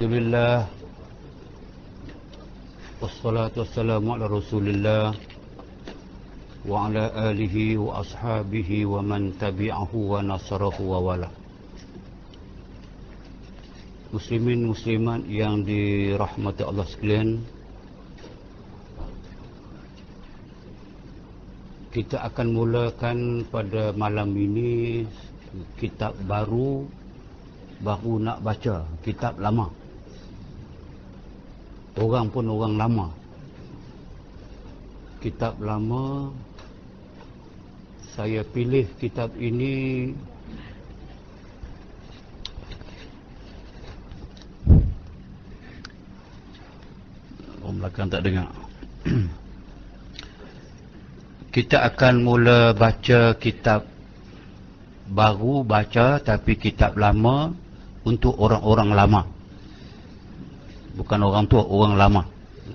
Alhamdulillah, wassalatu wassalamu ala rasulillah wa ala alihi wa ashabihi wa man tabi'ahu wa nasarahu wa wala. Muslimin muslimat yang dirahmati Allah sekalian, kita akan mulakan pada malam ini kitab baru nak baca, kitab lama. Orang pun orang lama. Kitab lama, saya pilih kitab ini orang belakang tak dengar. Kita akan mula baca kitab baru, tapi kitab lama untuk orang-orang lama. Bukan orang tua, orang lama.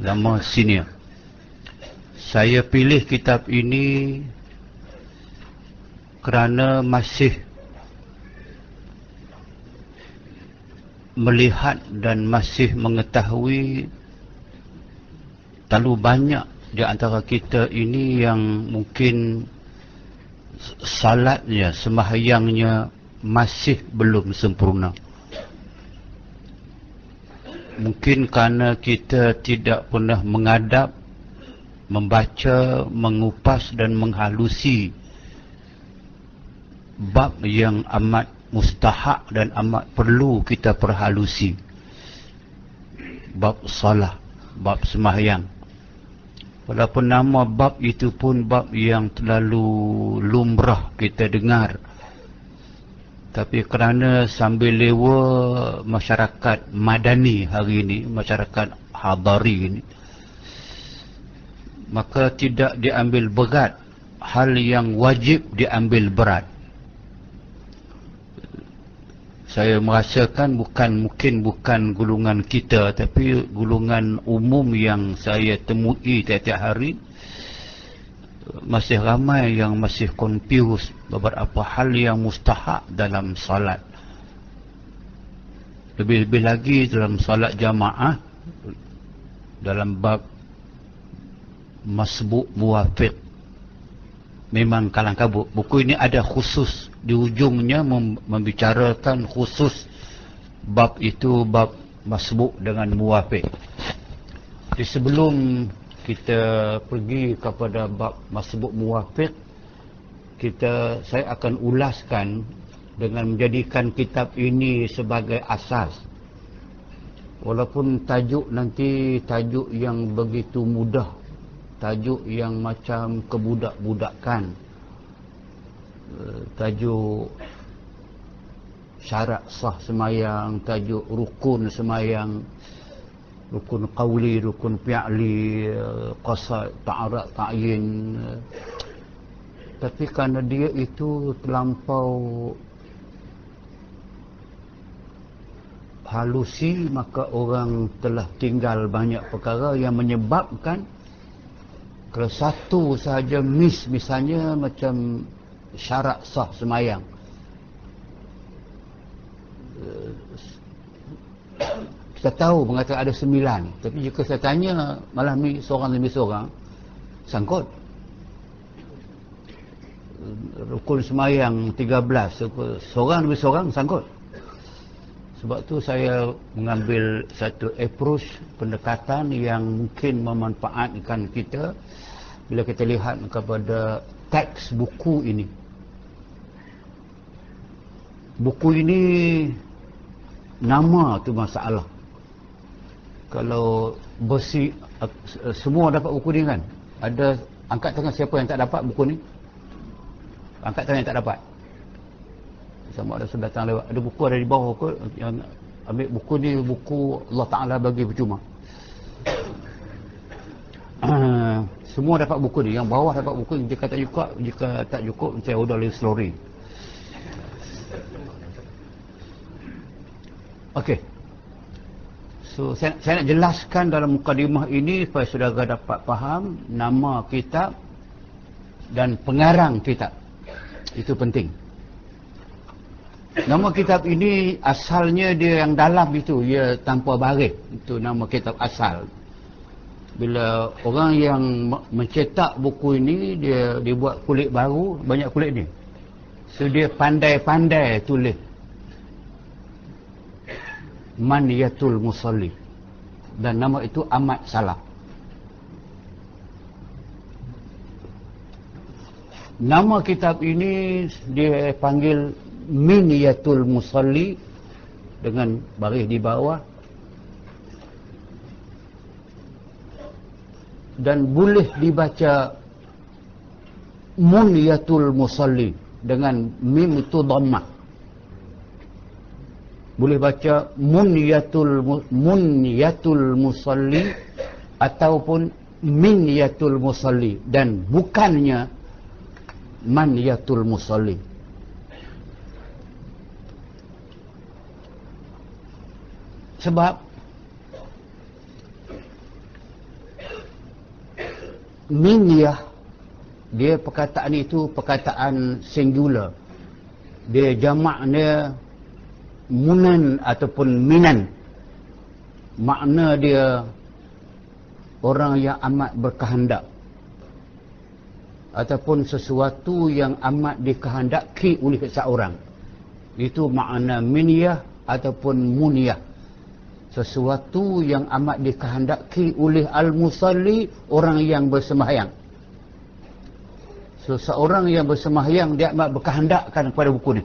Lama senior. Saya pilih kitab ini kerana masih melihat dan masih mengetahui terlalu banyak di antara kita ini yang mungkin salatnya, sembahyangnya masih belum sempurna. Mungkin kerana kita tidak pernah mengadap, membaca, mengupas dan menghalusi bab yang amat mustahak dan amat perlu kita perhalusi. Bab salat, bab sembahyang. Walaupun nama bab itu pun bab yang terlalu lumrah kita dengar, tapi kerana sambil lewa masyarakat madani hari ini, masyarakat hadari ini, maka tidak diambil berat hal yang wajib diambil berat. Saya merasakan mungkin bukan golongan kita, tapi golongan umum yang saya temui tiap-tiap hari, masih ramai yang masih confused beberapa hal yang mustahak dalam salat. Lebih-lebih lagi dalam salat jamaah, dalam bab masbuk muwafiq, memang kalang kabut. Buku ini ada khusus di ujungnya membicarakan khusus bab itu, bab masbuk dengan muwafiq. Di sebelum kita pergi kepada bab masbuk muwafiq, saya akan ulaskan dengan menjadikan kitab ini sebagai asas. Walaupun tajuk nanti tajuk yang begitu mudah, tajuk yang macam kebudak-budakan, tajuk syarat sah semayang, tajuk rukun semayang, rukun qawli, rukun fi'li, qasad, ta'arak, ta'yin. Tapi kerana dia itu terlampau halusi, maka orang telah tinggal banyak perkara yang menyebabkan kalau satu sahaja misalnya macam syarat sah semayang, kita tahu mengatakan ada 9, tapi jika saya tanya malam ni seorang demi seorang, sangkut. Rukun semayang 13, seorang demi seorang sangkut. Sebab tu saya mengambil satu approach, pendekatan yang mungkin memanfaatkan kita bila kita lihat kepada teks buku ini. Buku ini nama tu masalah. Kalau bersih, semua dapat buku ni kan? Ada, angkat tangan siapa yang tak dapat buku ni? Angkat tangan yang tak dapat. Sama ada sudah datang lewat. Ada buku ada di bawah kot, yang ambil buku ni, buku Allah Ta'ala bagi percuma. Semua dapat buku ni. Yang bawah dapat buku ni. Jika tak cukup saya order lagi story. Okey. So saya nak jelaskan dalam mukadimah ini supaya saudara dapat faham nama kitab dan pengarang kitab. Itu penting. Nama kitab ini asalnya dia yang dalam itu, ia tanpa baris. Itu nama kitab asal. Bila orang yang mencetak buku ini, dia buat kulit baru, banyak kulit ni. So dia pandai-pandai tulis Maniyatul Musalli. Dan nama itu amat salah. Nama kitab ini dia panggil Maniyatul Musalli dengan baris di bawah. Dan boleh dibaca Muniyatul Musalli dengan mim itu dhammah. Boleh baca Muniyatul Musalli ataupun Minyatul Musalli, dan bukannya Maniyatul Musalli. Sebab minyah, dia perkataan itu perkataan singular. Dia jamaknya munan ataupun minan. Makna dia orang yang amat berkehendak, ataupun sesuatu yang amat dikehendaki oleh seseorang. Itu makna minyah ataupun muniyah. Sesuatu yang amat dikehendaki oleh al-musalli, orang yang bersembahyang. Seseorang yang bersembahyang, dia amat berkehendakkan kepada buku ni.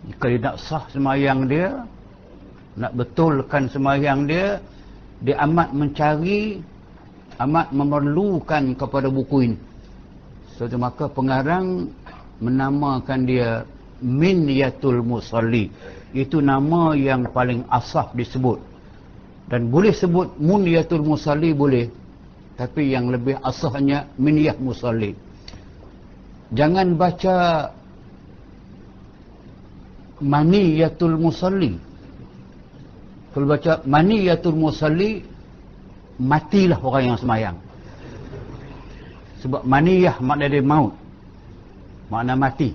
Jika dia nak sah sembahyang dia, nak betulkan sembahyang dia, dia amat mencari, amat memerlukan kepada buku ini. So maka pengarang menamakan dia Minyatul Musalli. Itu nama yang paling asah disebut. Dan boleh sebut Muniyatul Musalli boleh, tapi yang lebih asahnya Minyah Musalli. Jangan baca Maniyatul Musalli. Kalau baca Maniyatul Musalli, matilah orang yang sembahyang. Sebab maniyah makna dia maut, makna mati.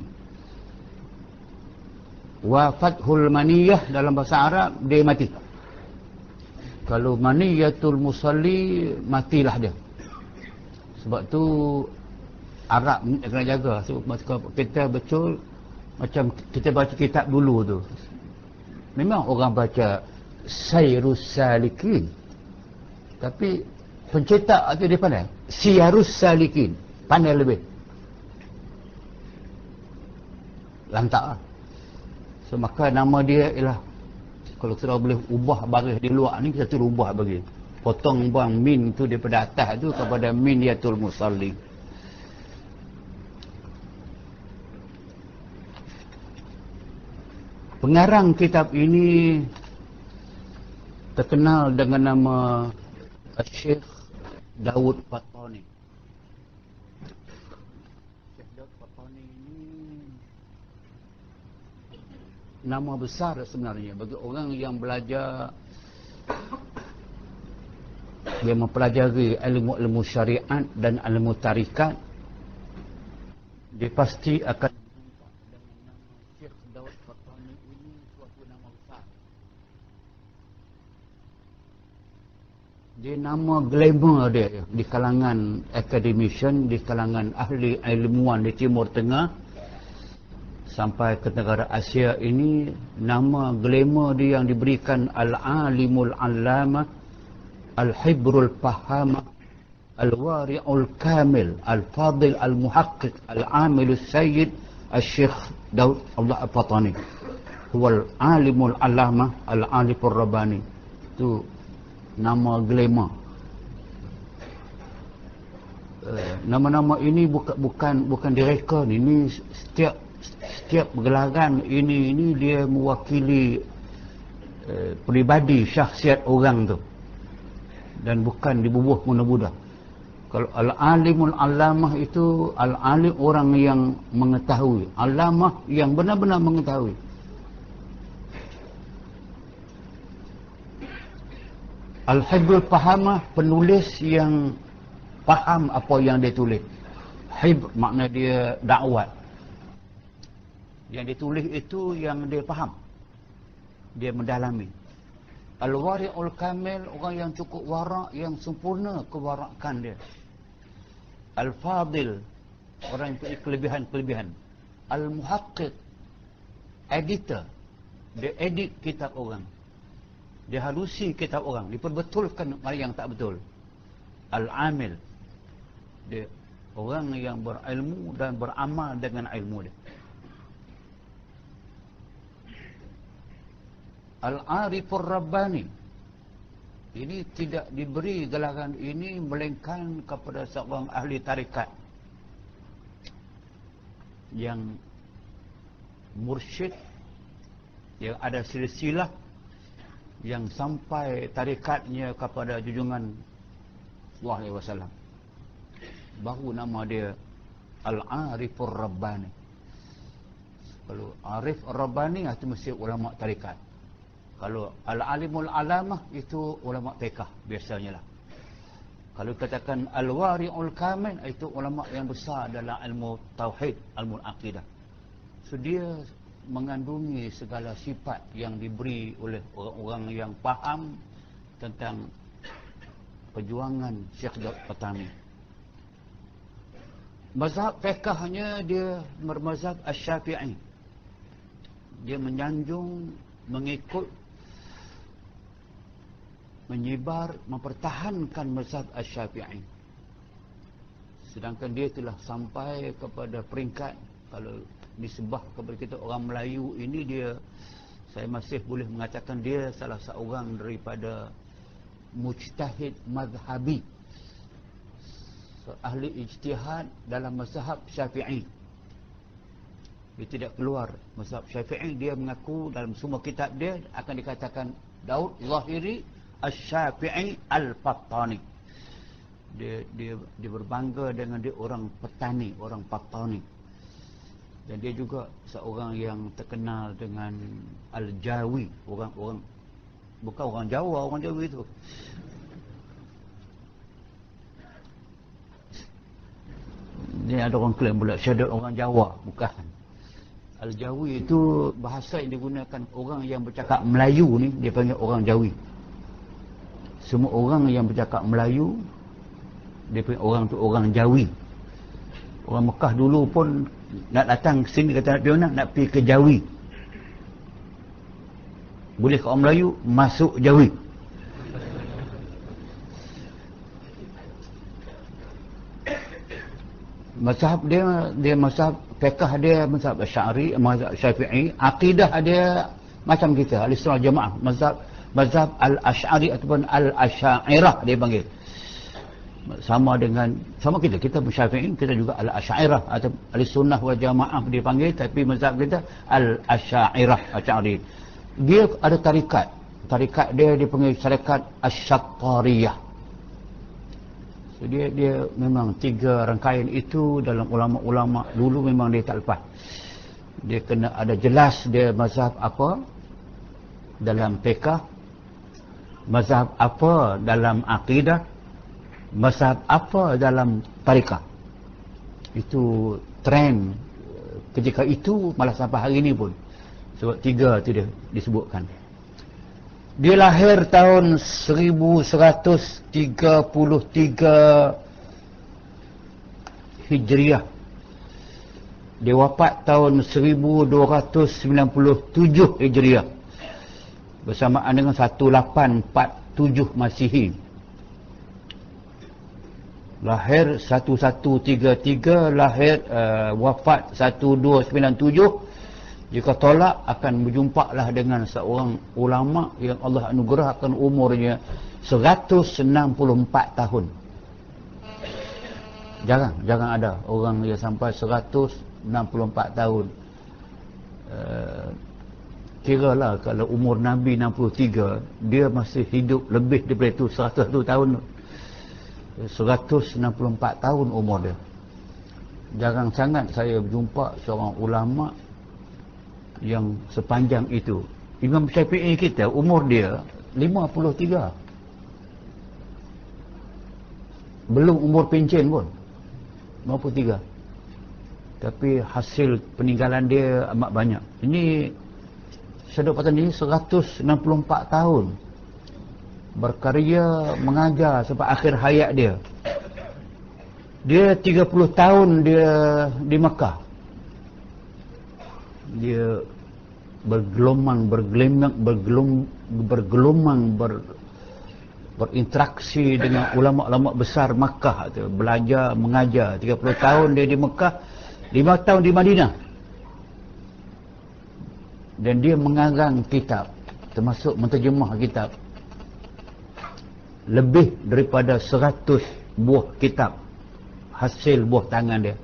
Wa fathul maniyah dalam bahasa Arab, dia mati. Kalau Maniyatul Musalli, matilah dia. Sebab tu Arab ni kena jaga. Sebab kita betul macam kita baca kitab dulu tu, memang orang baca Sayrus Salikin, tapi pencetak tu dia pandai Siyarus Salikin, pandai lebih lantak lah. So maka nama dia ialah, kalau kita boleh ubah baris di luar ni, kita tu ubah bagi potong buang min tu daripada atas tu kepada Minyatul Musalli. Pengarang kitab ini terkenal dengan nama Syekh Daud Fatani. Syekh Daud Fatani ini nama besar sebenarnya bagi orang yang belajar, dia mempelajari ilmu-ilmu syariat dan ilmu tarikat, dia pasti akan jumpa dengan nama Syekh Daud Fatani ini, suatu nama besar. Dia nama glamour dia di kalangan academician, di kalangan ahli ilmuwan di Timur Tengah sampai ke negara Asia ini. Nama glamour dia yang diberikan Al-Alimul Allamah, Al-Hibrul Fahamah, Al-Wari'ul Kamil, Al-Fadil Al-Muhaqqiq, Al-Amilus Sayyid, Al-Syekh Daud Allah Al-Fatani. Huwal Alimul Allamah, Al-Alifur Rabbani. Itu nama glamour. Nama-nama ini bukan direka ni. Ini setiap gelaran ini dia mewakili peribadi, syahsiat orang tu, dan bukan dibubuh mudah-mudah. Kalau Al-Alimul Allamah itu Al-Alim, orang yang mengetahui, Allamah yang benar-benar mengetahui. Al-Hibrul Fahamah, penulis yang faham apa yang dia tulis. Hibr makna dia dakwat. Yang ditulis itu yang dia faham, dia mendalami. Al-wari'ul kamil, orang yang cukup warak, yang sempurna kewarakan dia. Al-fadil, orang yang punya kelebihan-kelebihan. Al-muhaqqiq, editor, dia edit kitab orang, dia halusi kitab orang, diperbetulkan mana yang tak betul. Al-amil, dia orang yang berilmu dan beramal dengan ilmu dia. Al-arifur rabbani, ini tidak diberi gelaran ini melainkan kepada seorang ahli tarikat yang mursyid, yang ada silsilah, yang sampai tarikatnya kepada junjungan sallallahu alaihi wasallam, baru nama dia Al-arifur rabbani. Kalau arif rabbani itu mesti ulama tarikat. Kalau al-alimul alamah itu ulama fiqh biasanya lah. Kalau katakan al-wari'ul kamil itu ulama yang besar dalam ilmu tauhid, ilmu akidah. So dia mengandungi segala sifat yang diberi oleh orang-orang yang faham tentang perjuangan Syekh Daud Qatami. Mazhab fiqhnya dia bermazhab Asy-Syafi'i. Dia menyanjung, mengikut, menyebar, mempertahankan mazhab Asy-Syafi'i. Sedangkan dia telah sampai kepada peringkat, kalau disebah kepada kita orang Melayu ini, dia, saya masih boleh mengatakan dia salah seorang daripada mujtahid mazhabi, ahli ijtihad dalam mazhab Syafi'i. Dia tidak keluar mazhab Syafi'i. Dia mengaku dalam semua kitab dia akan dikatakan Daud Zahiri Asy-Syafi'i Al-Fattani. Dia berbangga dengan dia orang petani, orang Fattani. Dan dia juga seorang yang terkenal dengan Al-Jawi, orang bukan orang Jawa, orang Jawi itu. Ni ada orang klaim pula syahadat orang Jawa, bukan. Al-Jawi itu bahasa yang digunakan orang yang bercakap Melayu ni, dia panggil orang Jawi. Semua orang yang bercakap Melayu, dia panggil orang tu orang Jawi. Orang Mekah dulu pun nak datang ke sini, kata nak pergi mana? Nak pergi ke Jawi. Boleh ke orang Melayu, masuk Jawi. Mazhab dia mazhab fiqh dia mazhab Asy'ari, mazhab Syafi'i. Akidah dia macam kita, Ahlussunnah Jamaah, mazhab Al-Asy'ari ataupun Al-Asy'ariyah dia panggil. Sama kita Syafi'i, kita juga Al-Asy'ariyah atau Ahlussunnah wal Jamaah dia panggil, tapi mazhab kita Al-Asy'ariyah, Asy'ari. Dia ada tarikat dia dipanggil tarikat Asy-Syattariyah. So dia memang tiga rangkaian itu dalam ulama-ulama dulu memang dia tak lepas. Dia kena ada jelas dia mazhab apa dalam fiqh, mazhab apa dalam akidah, mazhab apa dalam tarikat. Itu trend ketika itu, malah sampai hari ini pun. Sebab tiga itu dia disebutkan. Dia lahir tahun 1133 Hijriah. Dia wafat tahun 1297 Hijriah. Bersamaan dengan 1847 Masihi. Lahir 1133, lahir wafat 1297. Jika tolak, akan berjumpaklah dengan seorang ulama yang Allah anugerahkan umurnya 164 tahun. Jarang ada orang yang sampai 164 tahun. Kiralah kalau umur Nabi 63, dia masih hidup lebih daripada itu 101 tahun. 164 tahun umur dia. Jarang sangat saya berjumpa seorang ulama yang sepanjang itu. Imam Syafi'i kita umur dia 53. Belum umur pencen pun. 53. Tapi hasil peninggalan dia amat banyak. Ini Syekh Dr. Patani 164 tahun berkarya mengajar sampai akhir hayat dia. Dia 30 tahun dia di Mekah. Dia berinteraksi dengan ulama-ulama besar Makkah tu, belajar mengajar. 30 tahun dia di Mekah, 5 tahun di Madinah. Dan dia mengarang kitab, termasuk menterjemah kitab. Lebih daripada 100 buah kitab hasil buah tangan dia.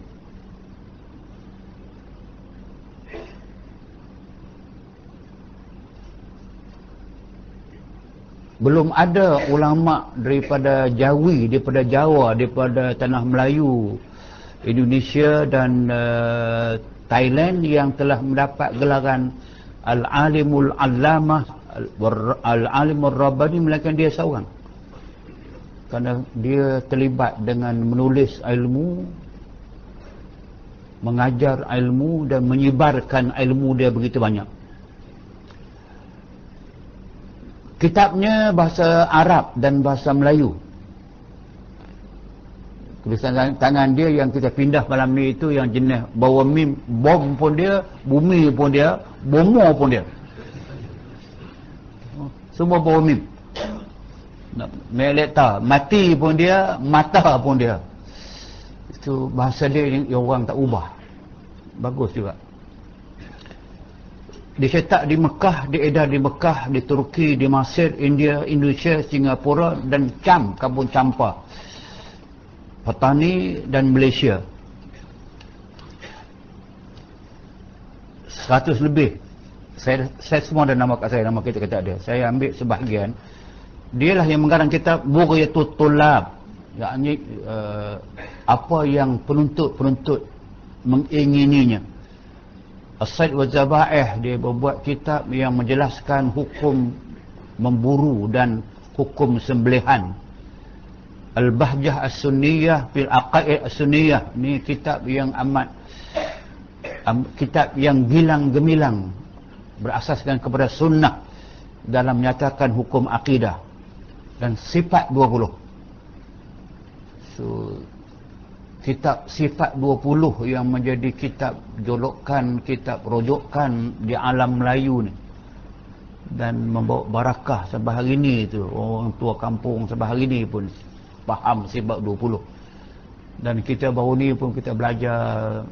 Belum ada ulama daripada Jawi, daripada Jawa, daripada tanah Melayu, Indonesia dan Thailand yang telah mendapat gelaran Al-Alimul Allamah, Al-Alimul Rabbani, melainkan dia seorang. Kerana dia terlibat dengan menulis ilmu, mengajar ilmu dan menyebarkan ilmu dia begitu banyak. Kitabnya bahasa Arab dan bahasa Melayu. Tulisan tangan dia yang kita pindah malam ni itu yang jenis bawa mim, bom pun dia, bumi pun dia, bomo pun dia. Semua bawa mim. Meleta, mati pun dia, mata pun dia. Itu bahasa dia yang orang tak ubah. Bagus juga. Dicetak di Mekah, diedar di Mekah, di Turki, di Mesir, India, Indonesia, Singapura dan Cam, Kampung Campa, Patani dan Malaysia. 100 lebih. Saya semua ada nama kat saya, nama kita tak ada. Saya ambil sebahagian. Dialah yang mengarang kitab Bughyatul Tullab, yakni apa yang penuntut-penuntut mengingininya. As-Sayd wa Zaba'ih, dia membuat kitab yang menjelaskan hukum memburu dan hukum sembelihan. Al-Bahjah As-Sunniyah fil Aqaid As-Sunniyah, ni kitab yang kitab yang gilang gemilang berasaskan kepada sunnah dalam menyatakan hukum akidah. Dan sifat 20. So kitab sifat 20 yang menjadi kitab jolokan, kitab rojokan di alam Melayu ni, dan membawa barakah sampai hari ni tu. Orang tua kampung sampai hari ni pun faham sifat 20. Dan kita baru ni pun kita belajar,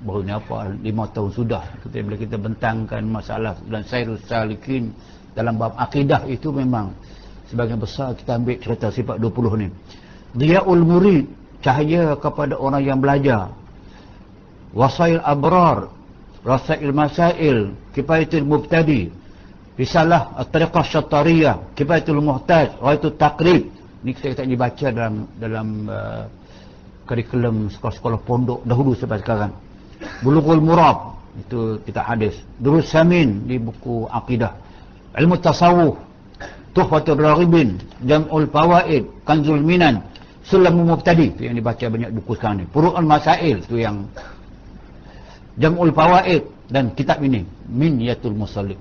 baru ni apa, 5 tahun sudah kita, bila kita bentangkan masalah dan Sairus Salikin dalam bab akidah itu, memang sebagian besar kita ambil cerita sifat 20 ni. Diyaul Murid, cahaya kepada orang yang belajar. Wasail Abrar, Rasail Masail, Kifayatul Mubtadi, Risalah At-Tariqah Syattariyah, Kifayatul Muhtaj, Rayatul Taqrib. Ni kita ni baca dalam kurikulum sekolah-sekolah pondok dahulu sampai sekarang. Bulughul Murad, itu kita hadis. Durus Samin di buku akidah. Ilmu Tasawuf, Tuhfatul Raghibin, Jam'ul Fawaid, Kanzul Minan, Sulamul Mubtadi, itu yang dibaca banyak buku sekarang ni. Furu'ul Masail, itu yang Jam'ul Fawaid, dan kitab ini Minyatul Musallin.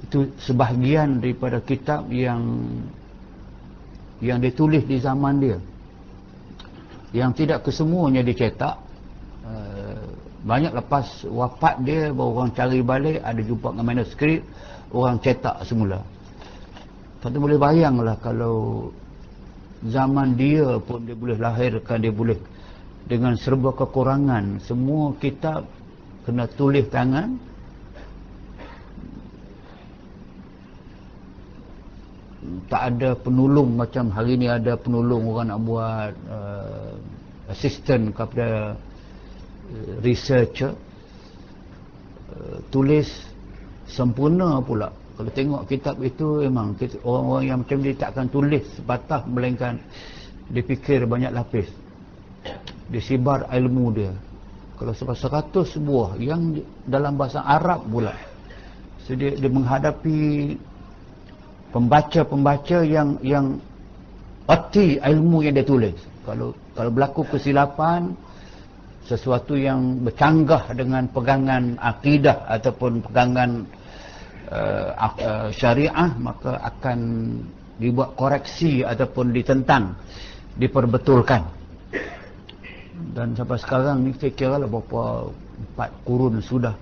Itu sebahagian daripada kitab yang ditulis di zaman dia, yang tidak kesemuanya dicetak. Banyak lepas wafat dia baru orang cari balik, ada jumpa dengan manuskrip, orang cetak semula. Kita boleh bayanglah kalau zaman dia pun dia boleh lahirkan, dia boleh dengan serba kekurangan, semua kitab kena tulis tangan. Tak ada penolong macam hari ni ada penolong, orang nak buat assistant kepada researcher, tulis sempurna pula. Kalau tengok kitab itu, memang orang-orang yang macam dia takkan tulis sepatah, melainkan dia fikir banyak lapis, dia sibar ilmu dia. Kalau sampai 100 buah yang dalam bahasa Arab pula, so dia menghadapi pembaca-pembaca yang erti ilmu yang dia tulis. Kalau berlaku kesilapan, sesuatu yang bercanggah dengan pegangan akidah ataupun pegangan syariah, maka akan dibuat koreksi ataupun ditentang, diperbetulkan. Dan sampai sekarang ni saya kira lah berapa 4 kurun sudah.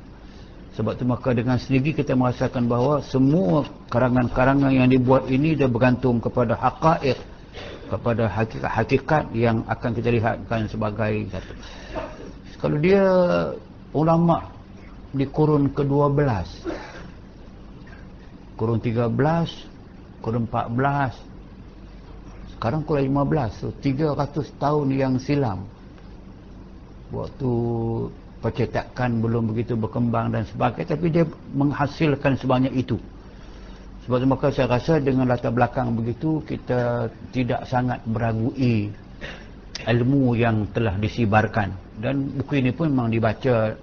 Sebab tu maka dengan sendiri kita merasakan bahawa semua karangan-karangan yang dibuat ini dia bergantung kepada haqaiq, kepada hakikat-hakikat yang akan kita lihatkan sebagai satu. Kalau dia ulama di kurun ke-12, kurun 13, kurun 14, sekarang kurun 15, so 300 tahun yang silam, waktu percetakan belum begitu berkembang dan sebagainya, tapi dia menghasilkan sebanyak itu. Sebab itu maka saya rasa dengan latar belakang begitu, kita tidak sangat meragui ilmu yang telah disibarkan. Dan buku ini pun memang dibaca,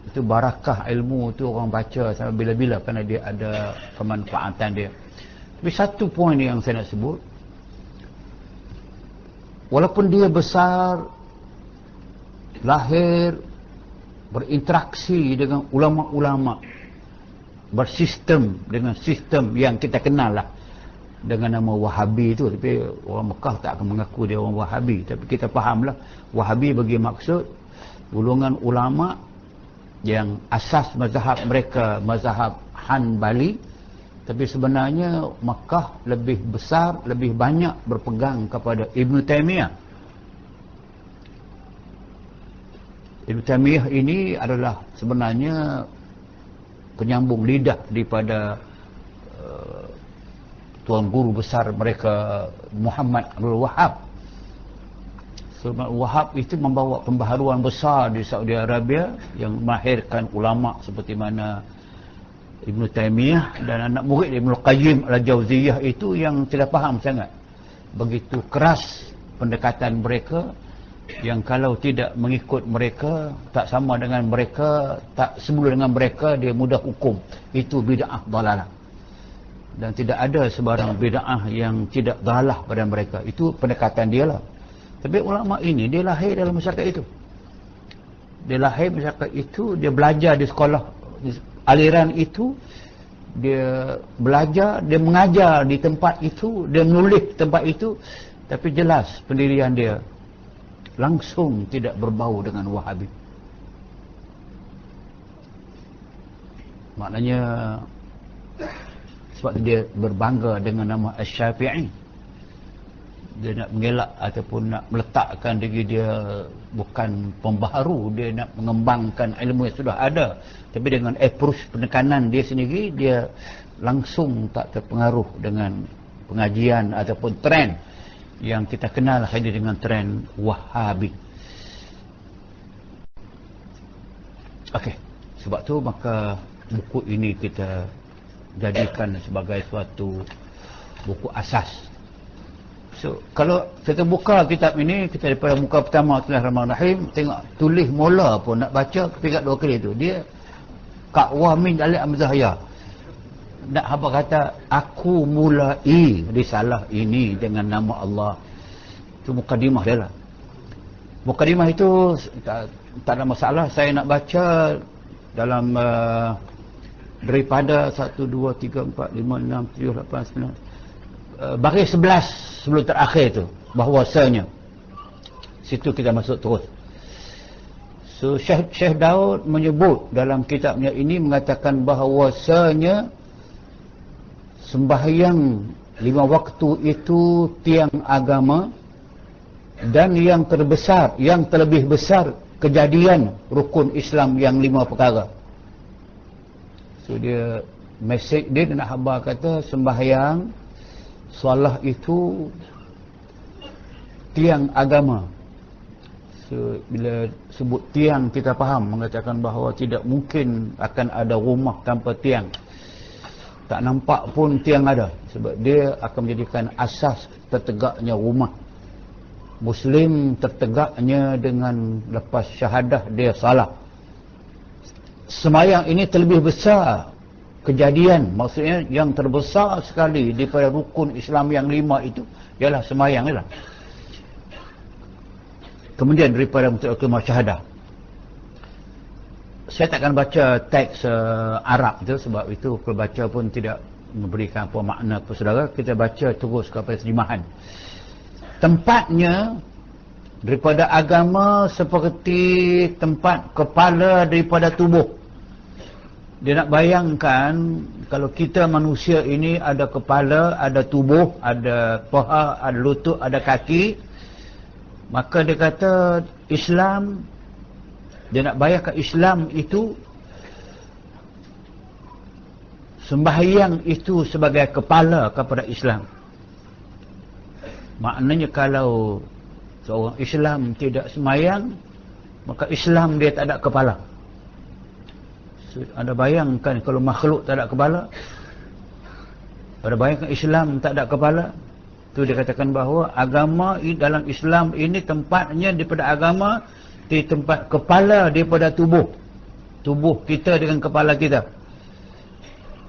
itu barakah ilmu itu orang baca sampai bila-bila kerana dia ada kemanfaatan dia. Tapi satu poin yang saya nak sebut, walaupun dia besar, lahir, berinteraksi dengan ulama-ulama, bersistem dengan sistem yang kita kenal lah dengan nama Wahabi itu. Tapi orang Mekah tak akan mengaku dia orang Wahabi, tapi kita fahamlah Wahabi bagi maksud golongan ulama yang asas mazhab mereka mazhab Hanbali, tapi sebenarnya Mekah lebih besar, lebih banyak berpegang kepada Ibn Taymiyah. Ibn Taymiyah ini adalah sebenarnya penyambung lidah daripada tuan guru besar mereka Muhammad Abdul Wahab. Wahab itu membawa pembaharuan besar di Saudi Arabia yang melahirkan ulama seperti mana Ibn Taymiyah, dan anak murid Ibn Qayyim Al-Jauziyah itu yang tidak faham sangat. Begitu keras pendekatan mereka, yang kalau tidak mengikut mereka, tak sama dengan mereka, tak semula dengan mereka, dia mudah hukum. Itu bid'ah dalalah. Dan tidak ada sebarang bid'ah yang tidak dalalah pada mereka. Itu pendekatan dia lah. Tapi ulama ini, dia lahir dalam masyarakat itu. Dia lahir masyarakat itu, dia belajar di sekolah aliran itu, dia belajar, dia mengajar di tempat itu, dia menulis di tempat itu, tapi jelas pendirian dia langsung tidak berbau dengan Wahabi. Maknanya sebab dia berbangga dengan nama Asy-Syafi'i, dia nak mengelak ataupun nak meletakkan diri dia bukan pembaharu, dia nak mengembangkan ilmu yang sudah ada, tapi dengan approach penekanan dia sendiri, dia langsung tak terpengaruh dengan pengajian ataupun trend yang kita kenal hari ini dengan trend Wahabi. Okey, sebab tu maka buku ini kita jadikan sebagai suatu buku asas. So, kalau kita buka kitab ini, kita daripada muka pertama Bismillahirrahmanirrahim, tengok tulis mula pun nak baca peringkat 2 kali tu, dia Kak Wamin Alif Amzahya nak apa kata, aku mulai risalah ini dengan nama Allah. Itu mukadimah dia lah. Mukadimah itu tak ada masalah. Saya nak baca dalam daripada 1, 2, 3, 4, 5, 6, 7, 8, 9 baris 11 sebelum terakhir tu, bahawasanya situ kita masuk terus. So Syekh Daud menyebut dalam kitabnya ini, mengatakan bahawasanya sembahyang 5 waktu itu tiang agama, dan yang terbesar, yang terlebih besar kejadian rukun Islam yang 5 perkara. So dia message dia nak khabar kata sembahyang solat itu tiang agama. So bila sebut tiang, kita faham, mengatakan bahawa tidak mungkin akan ada rumah tanpa tiang. Tak nampak pun tiang ada, sebab dia akan menjadikan asas tertegaknya rumah. Muslim tertegaknya dengan lepas syahadah dia salah. Semayang ini terlebih besar kejadian, maksudnya yang terbesar sekali daripada rukun Islam yang 5 itu ialah semayang ialah. Kemudian daripada kalimah syahadah, saya takkan baca teks Arab itu, sebab itu kalau baca pun tidak memberikan apa makna kepada saudara. Kita baca terus kepada terjemahan. Tempatnya daripada agama seperti tempat kepala daripada tubuh. Dia nak bayangkan kalau kita manusia ini ada kepala, ada tubuh, ada paha, ada lutut, ada kaki, maka dia kata Islam, dia nak bayangkan Islam itu, sembahyang itu sebagai kepala kepada Islam. Maknanya kalau seorang Islam tidak sembahyang, maka Islam dia tak ada kepala. Anda bayangkan kalau makhluk tak ada kepala, anda bayangkan Islam tak ada kepala. Itu dia katakan bahawa agama dalam Islam ini tempatnya daripada agama di tempat kepala daripada tubuh. Tubuh kita dengan kepala kita.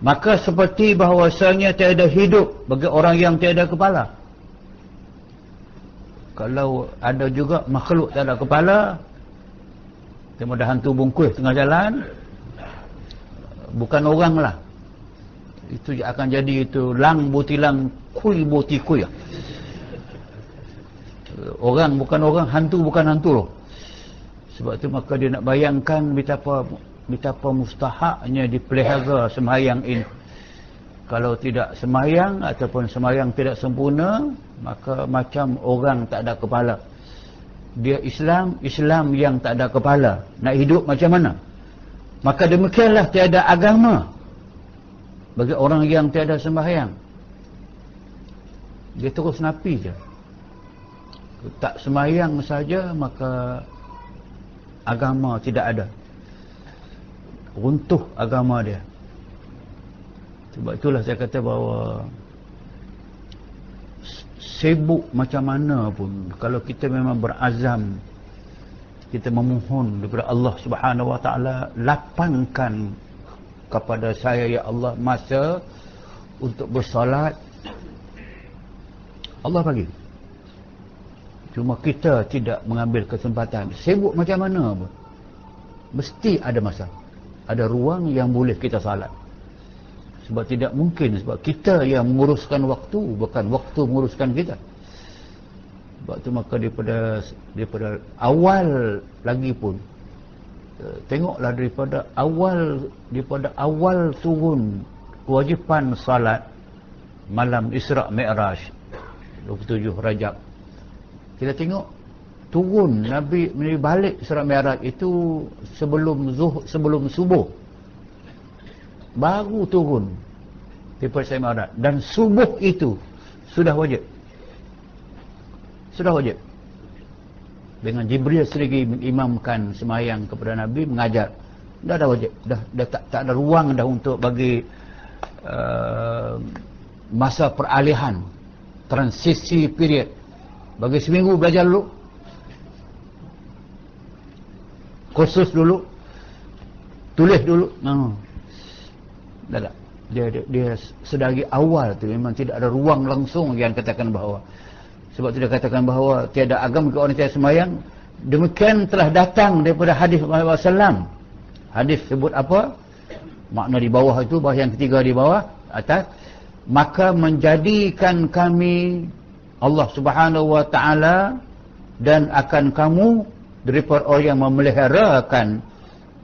Maka seperti bahawasanya tiada hidup bagi orang yang tiada kepala. Kalau ada juga makhluk tak ada kepala, tengok dah hantu bungkus tengah jalan, bukan orang lah. Itu akan jadi itu lang botilang kui boti kui. Orang bukan orang, hantu bukan hantu loh. Sebab tu maka dia nak bayangkan betapa mustahaknya dipelihara sembahyang ini. Kalau tidak sembahyang ataupun sembahyang tidak sempurna, maka macam orang tak ada kepala. Dia Islam yang tak ada kepala. Nak hidup macam mana? Maka demikianlah tiada agama bagi orang yang tiada sembahyang. Dia terus napi je. Tak sembahyang saja, maka agama tidak ada. Runtuh agama dia. Sebab itulah saya kata bahawa sibuk macam mana pun, kalau kita memang berazam, kita memohon kepada Allah Subhanahu Wa Taala, lapangkan kepada saya ya Allah masa untuk bersolat, Allah bagi. Cuma kita tidak mengambil kesempatan. Sibuk macam mana pun, mesti ada masa, ada ruang yang boleh kita salat. Sebab tidak mungkin, sebab kita yang menguruskan waktu, bukan waktu menguruskan kita. Sebab tu maka daripada awal lagi pun, tengoklah daripada awal turun kewajipan salat malam Isra' Mi'raj 27 Rajab. Kita tengok turun Nabi balik Isra' Mi'raj itu sebelum subuh. Baru turun daripada Isra' Mi'raj, dan subuh itu sudah wajib. Sudah wajib. Dengan Jibril sendiri mengimamkan sembahyang kepada Nabi, mengajar. Dah ada wajib. Dah tak ada ruang dah untuk bagi masa peralihan, transisi period. Bagi seminggu belajar dulu, kursus dulu, tulis dulu. Dah tak. Dia sedari awal tu memang tidak ada ruang langsung yang katakan bahawa, sebab tu dia katakan bahawa tiada agama ke orang tiada sembahyang. Demikian telah datang daripada hadis Muhammad SAW. Hadis sebut apa? Makna di bawah itu, bahawa yang ketiga di bawah, atas. Maka menjadikan kami Allah Subhanahu Wa Taala dan akan kamu daripada orang yang memeliharakan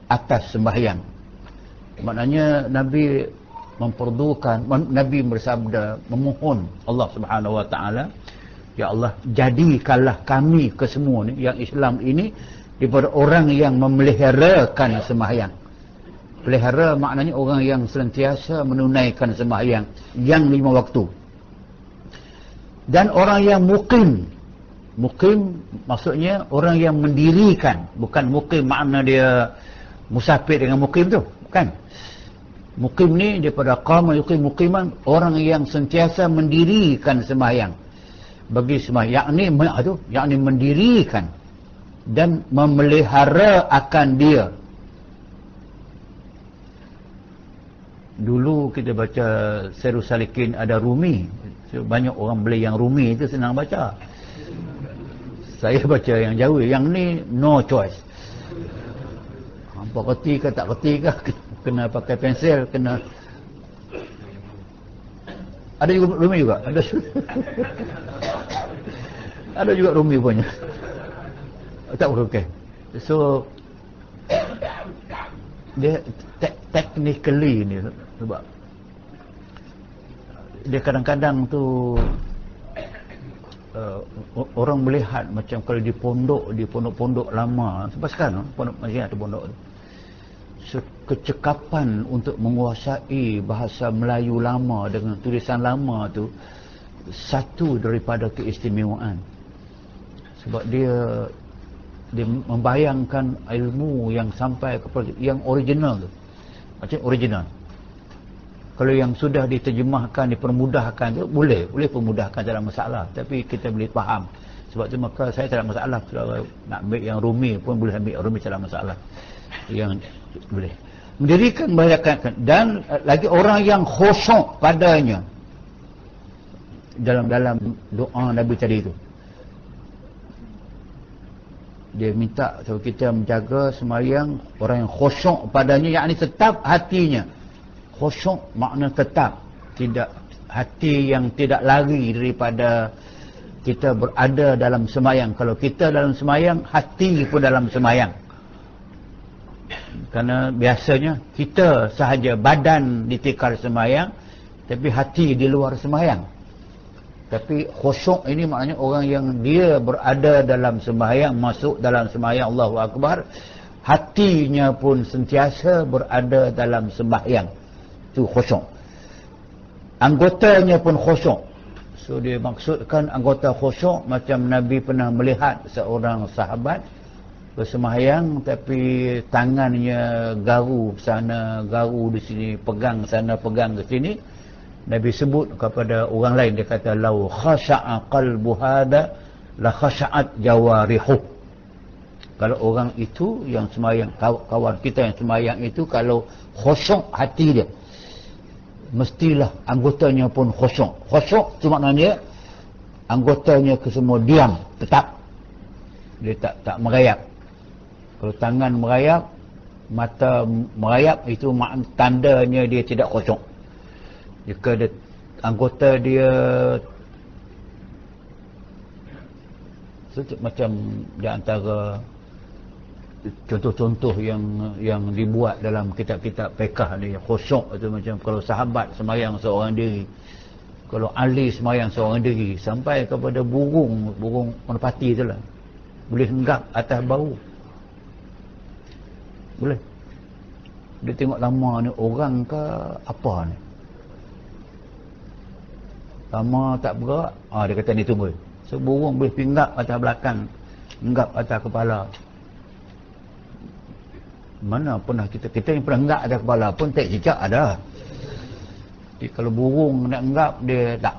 atas sembahyang. Maknanya Nabi memperdukan, Nabi bersabda, memohon Allah Subhanahu Wa Taala, ya Allah, jadikanlah kami kesemua ni, yang Islam ini, daripada orang yang memeliharakan sembahyang. Pelihara maknanya orang yang sentiasa menunaikan sembahyang yang 5 waktu. Dan orang yang mukim. Mukim maksudnya orang yang mendirikan. Bukan mukim makna dia musafir dengan mukim tu, bukan. Mukim ni daripada qama yuqim muqiman, orang yang sentiasa mendirikan sembahyang. Bagi sembahyang yakni mendirikan dan memelihara akan dia. Dulu kita baca Sirus Salikin ada Rumi. Banyak orang beli yang Rumi itu senang baca. Saya baca yang Jawi, yang ni no choice. Hampa reti ke tak reti ke, kena pakai pensel, kena. Ada juga rumi juga, ada. Ada juga rumi punya. Tak okey. So dia technically ni sebab dia kadang-kadang tu orang melihat macam kalau di pondok-pondok lama sebab sekarang pondok masih ada pondok tu, so, kecekapan untuk menguasai bahasa Melayu lama dengan tulisan lama tu satu daripada keistimewaan, sebab dia membayangkan ilmu yang sampai kepada yang original tu, macam original. Kalau yang sudah diterjemahkan, dipermudahkan tu boleh permudahkan, tak ada masalah, tapi kita boleh faham. Sebab tu maka saya tak ada masalah kalau nak ambil yang rumi pun boleh ambil rumi, tak ada masalah. Yang boleh mendirikan bayangkan, dan lagi orang yang khusyuk padanya dalam doa Nabi tadi tu. Dia minta supaya kita menjaga sembahyang orang yang khusyuk padanya, yakni tetap hatinya. Khusyuk makna tetap, tidak hati yang tidak lari daripada kita berada dalam sembahyang. Kalau kita dalam sembahyang, hati pun dalam sembahyang. Kerana biasanya kita sahaja badan ditikar sembahyang, tapi hati di luar sembahyang. Tapi khusyuk ini maknanya orang yang dia berada dalam sembahyang, masuk dalam sembahyang Allahu Akbar, hatinya pun sentiasa berada dalam sembahyang. Itu khusyuk. Anggotanya pun khusyuk. So dia maksudkan anggota khusyuk macam Nabi pernah melihat seorang sahabat bersembahyang tapi tangannya garu sana, garu di sini, pegang sana, pegang ke sini. Nabi sebut kepada orang lain, dia kata lau khasha'a qalbu hada la khasha'at jawarihu. Kalau orang itu yang sembahyang, kawan kita yang sembahyang itu kalau khusyuk hati dia, mestilah anggotanya pun khusyuk. Khusyuk itu maknanya anggotanya kesemua diam, tetap. Dia tak merayap. Kalau tangan merayap, mata merayap, itu tandanya dia tidak khusyuk. Jika anggota dia macam di antara contoh-contoh yang dibuat dalam kitab-kitab fiqh ni, khusyuk itu macam kalau sahabat sembahyang seorang diri, kalau ahli sembahyang seorang diri, sampai kepada burung merpati itulah boleh henggap atas bau, boleh. Dia tengok lama ni orang ke apa ni, lama tak bergerak, dia kata ni tunggu. So burung boleh hinggap atas belakang, hinggap atas kepala. Mana pernah kita yang pernah enggak ada kepala pun tak cicak ada. Jadi kalau burung nak enggap, dia tak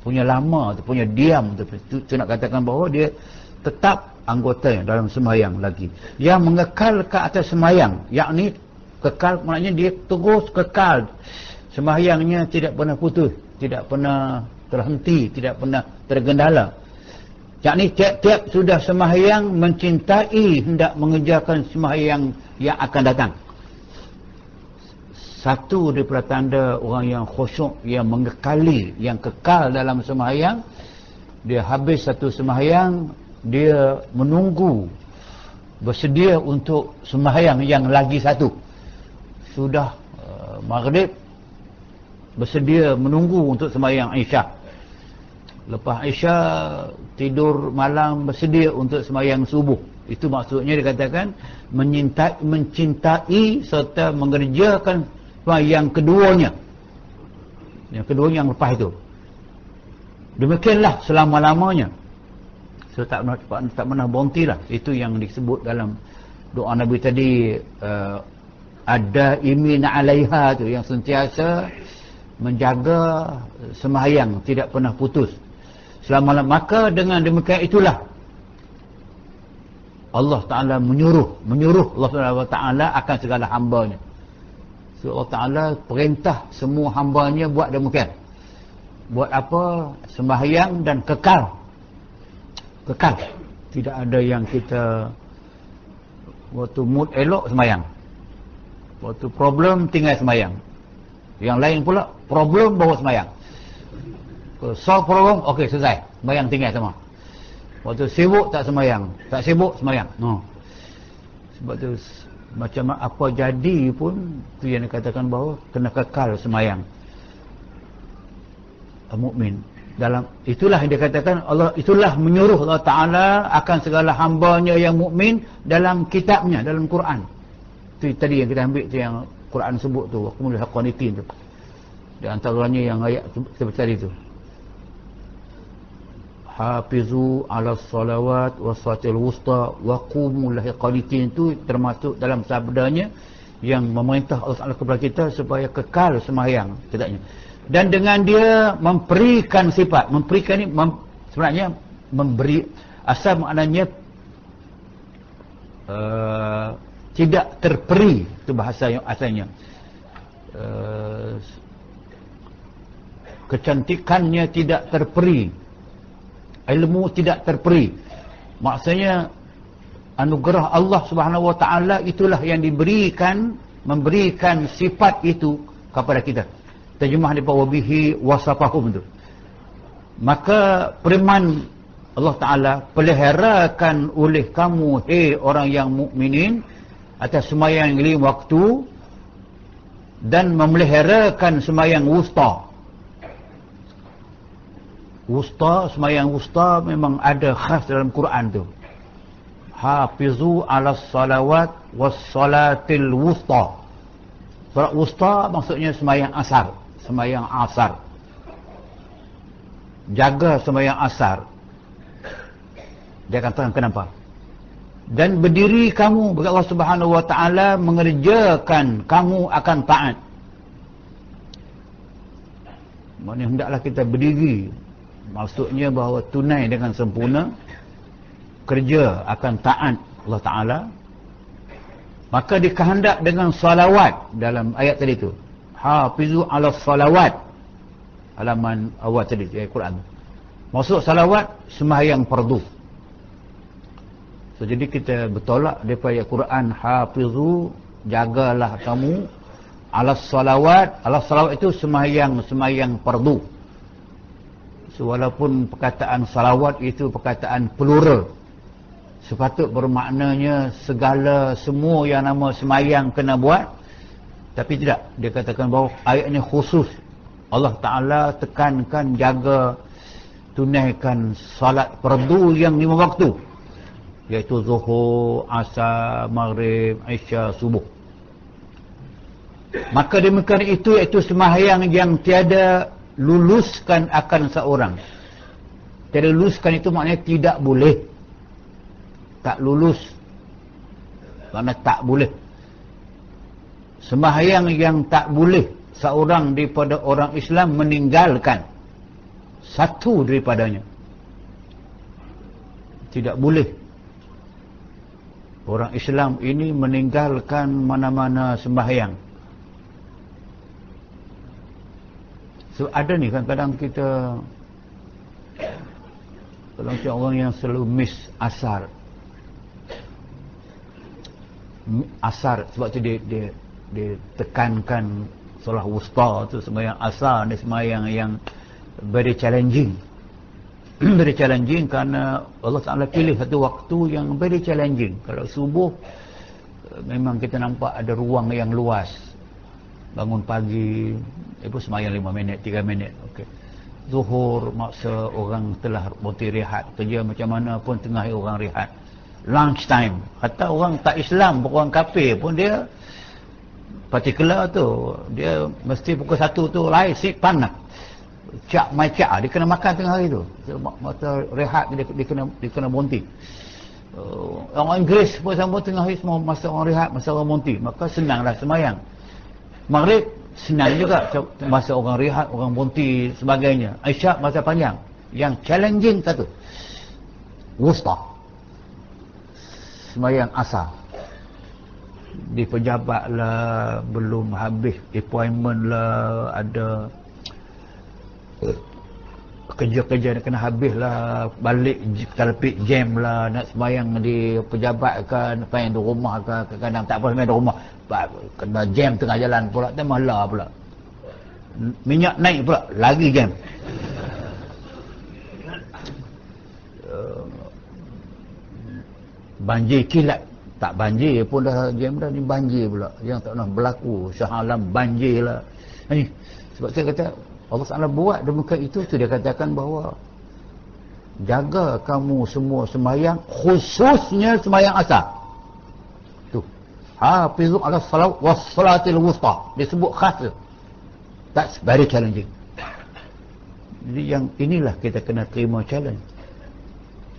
punya lama tu, punya diam tu, tu nak katakan bahawa dia tetap anggota dalam sembahyang lagi. Yang mengekal ke atas sembahyang, yakni kekal maknanya dia terus kekal. Sembahyangnya tidak pernah putus, tidak pernah terhenti, tidak pernah tergendala. Yakni tiap-tiap sudah sembahyang mencintai hendak mengerjakan sembahyang yang akan datang. Satu daripada tanda orang yang khusyuk, yang mengekali, yang kekal dalam sembahyang, dia habis satu sembahyang, dia menunggu, bersedia untuk sembahyang yang lagi satu. Sudah maghrib, bersedia menunggu untuk sembahyang Isyak. Lepas Isyak, tidur malam, bersedia untuk sembahyang subuh. Itu maksudnya dikatakan mencintai serta mengerjakan yang keduanya. Yang keduanya yang lepas itu. Demikianlah selama-lamanya. So tak pernah berhenti lah. Itu yang disebut dalam doa Nabi tadi, ada imin alaiha tu, yang sentiasa menjaga sembahyang, tidak pernah putus selama-lamanya. Maka dengan demikian itulah Allah Ta'ala menyuruh Allah Ta'ala akan segala hambanya. So Allah Ta'ala perintah semua hambanya buat demikian. Buat apa? Sembahyang dan kekal. Tidak ada yang kita Waktu mood elok semayang. Waktu problem tinggal semayang. Yang lain pula problem bawa semayang. Solve problem, okey selesai. Semayang tinggal semua. Waktu sibuk tak semayang. Tak sibuk semayang. Sebab tu macam apa jadi pun tu yang dikatakan bahawa kena kekal semayang. Mukmin. Dalam itulah yang dikatakan Allah, itulah menyuruh Allah Taala akan segala hamba-Nya yang mukmin dalam kitabnya, dalam Quran. Itu tadi yang kita ambil tu, yang Quran sebut tu, waqumul qanitin tu. Di antaranya yang ayat seperti tadi tu. Hafizu 'alas salawat was-salatil wusta wa qumul qanitin, tu termasuk dalam sabdanya yang memerintah Allah Taala kepada kita supaya kekal sembahyang tidaknya. Dan dengan dia memberikan sifat, memberikan ni sebenarnya memberi, asal maknanya tidak terperi, itu bahasa yang asalnya. Kecantikannya tidak terperi, ilmu tidak terperi. Maksudnya anugerah Allah Subhanahu Wa Taala itulah yang diberikan, memberikan sifat itu kepada kita. Terjemah daripada wabihi wasafahum tu. Maka firman Allah Ta'ala, peliharakan oleh kamu, hei orang yang mukminin, atas sembahyang 5 waktu, dan memeliharakan sembahyang wusta. Wusta, sembahyang wusta memang ada khas dalam Quran tu. Hafizu 'alas salawat was salatil wusta. Salat wusta maksudnya sembahyang asar. Sembahyang asar. Jaga sembahyang asar. Dia katakan kenapa? Dan berdiri kamu bagi Allah Subhanahu Wa Taala, mengerjakan kamu akan taat. Maksudnya hendaklah kita berdiri. Maksudnya bahawa tunai dengan sempurna, kerja akan taat Allah Taala. Maka dikehendak dengan salawat dalam ayat tadi tu. Hafizu 'alas salawat. Halaman awal tadi ayat Quran. Maksud salawat sembahyang fardu. So, jadi kita bertolak daripada ayat Quran, hafizu, jagalah kamu 'alas salawat. 'Alas salawat itu sembahyang fardu. So, walaupun perkataan salawat itu perkataan plural, sepatut bermaknanya segala semua yang nama sembahyang kena buat. Tapi tidak, dia katakan bahawa ayatnya khusus. Allah Ta'ala tekankan, jaga, tunaikan salat fardu yang 5 waktu, iaitu zuhur, asar, maghrib, isya, subuh. Maka demikian itu, iaitu sembahyang yang tiada luluskan akan seorang. Tiada luluskan itu maknanya tidak boleh. Tak lulus, maknanya tak boleh. Sembahyang yang tak boleh seorang daripada orang Islam meninggalkan satu daripadanya. Tidak boleh orang Islam ini meninggalkan mana-mana sembahyang. So ada ni kadang-kadang kita, kalau orang yang selalu miss asar. Asar, sebab tu dia tekankan solat wusta tu, sembahyang asar ni sembahyang yang very challenging. Very challenging kerana Allah Ta'ala pilih satu waktu yang very challenging. Kalau subuh memang kita nampak ada ruang yang luas. Bangun pagi, sembahyang 5 minit, 3 minit, okey. Zuhur maksa orang telah berhenti rehat, kerja macam mana pun tengah orang rehat. Lunch time, hatta orang tak Islam, orang kafir pun dia particular tu, dia mesti pukul 1 tu lain sip panas. Cak mai cak, dia kena makan tengah hari tu. Masa rehat dia kena berhenti. Orang Inggeris pun sama tengah hari semua masa orang rehat, masa orang berhenti. Maka senanglah sembahyang. Maghrib senang juga masa orang rehat, orang berhenti sebagainya. Isyak masa panjang. Yang challenging satu, wusta, sembahyang asar. Di pejabat lah, belum habis appointment lah, ada kerja-kerja nak kena habis lah, balik telepik jam lah, nak sembahyang di pejabat ke, sembahyang di rumah ke, kadang tak apa sembahyang di rumah, kena jam tengah jalan pula, tambah lah pula, minyak naik pula, lagi jam. Banjir kilat, tak banjir pun dah jam dah ni, banjir pula yang tak pernah berlaku, syahalam banjir lah ni. Sebab saya kata Allah Ta'ala buat demikian itu dia katakan bahawa jaga kamu semua sembahyang, khususnya sembahyang asar tu, hafizu ala salat was salatil wusta, disebut khas. That's very challenging. Jadi yang inilah kita kena terima challenge.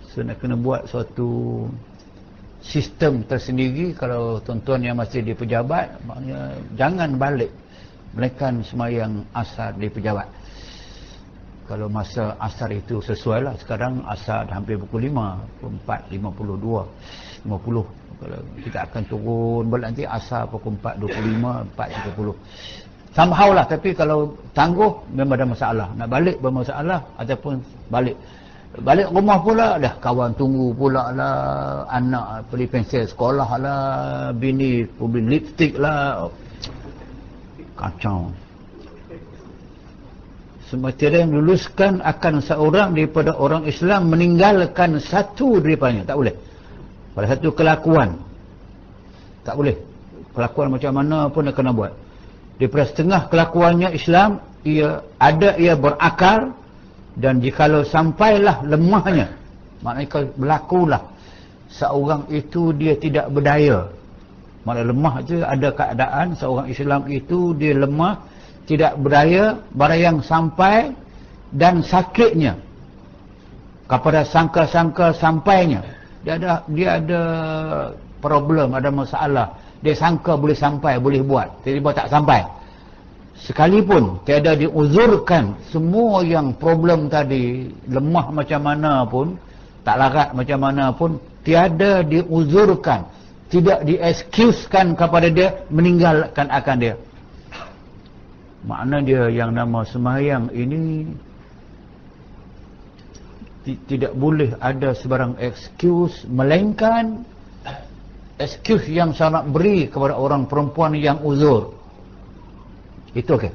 So nak kena buat suatu sistem tersendiri. Kalau tuan-tuan yang masih di pejabat, maknanya jangan balik menekan sembahyang asar di pejabat. Kalau masa asar itu sesuai lah, sekarang asar dah hampir pukul 5, 4.52, 50. Kalau kita akan turun balik nanti asar pukul 4.25, 4.30. Somehow lah, tapi kalau tangguh memang ada masalah. Nak balik bermasalah, ataupun balik rumah pula dah kawan tunggu pula lah, anak beli pensel sekolah lah, bini beli lipstick lah, kacau. Semestinya yang luluskan akan seorang daripada orang Islam meninggalkan satu daripadanya, tak boleh. Pada satu kelakuan tak boleh, kelakuan macam mana pun dia kena buat. Daripada setengah kelakuannya Islam, ia berakal. Dan jikalau sampailah lemahnya, maknanya berlakulah seorang itu dia tidak berdaya. Maknanya lemah itu ada keadaan seorang Islam itu dia lemah, tidak berdaya, barang yang sampai dan sakitnya kepada sangka-sangka sampainya. Dia ada problem, ada masalah. Dia sangka boleh sampai, boleh buat, tiba-tiba tak sampai. Sekalipun tiada diuzurkan semua yang problem tadi, lemah macam mana pun, tak larat macam mana pun, tiada diuzurkan, tidak diekskuskan kepada dia meninggalkan akan dia. Makna dia yang nama sembahyang ini tidak boleh ada sebarang excuse, melainkan excuse yang sangat beri kepada orang perempuan yang uzur. Itu okey,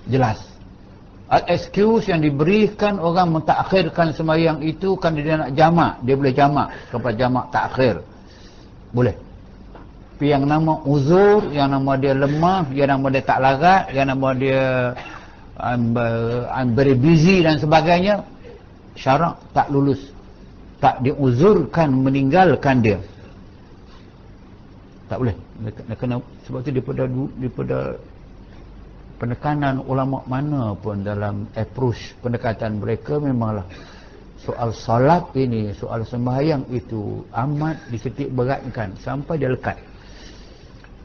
jelas. Excuse yang diberikan orang mentakhirkan sembahyang itu kan dia nak jamak, dia boleh jamak kepada jamak takhir, boleh. Tapi yang nama uzur, yang nama dia lemah, yang nama dia tak larat, yang nama dia I'm very busy dan sebagainya, syarak tak lulus, tak diuzurkan meninggalkan dia, tak boleh. Kena, sebab itu daripada penekanan ulama mana pun dalam approach pendekatan mereka, memanglah soal salat ini, soal sembahyang itu amat dititik beratkan sampai dia lekat.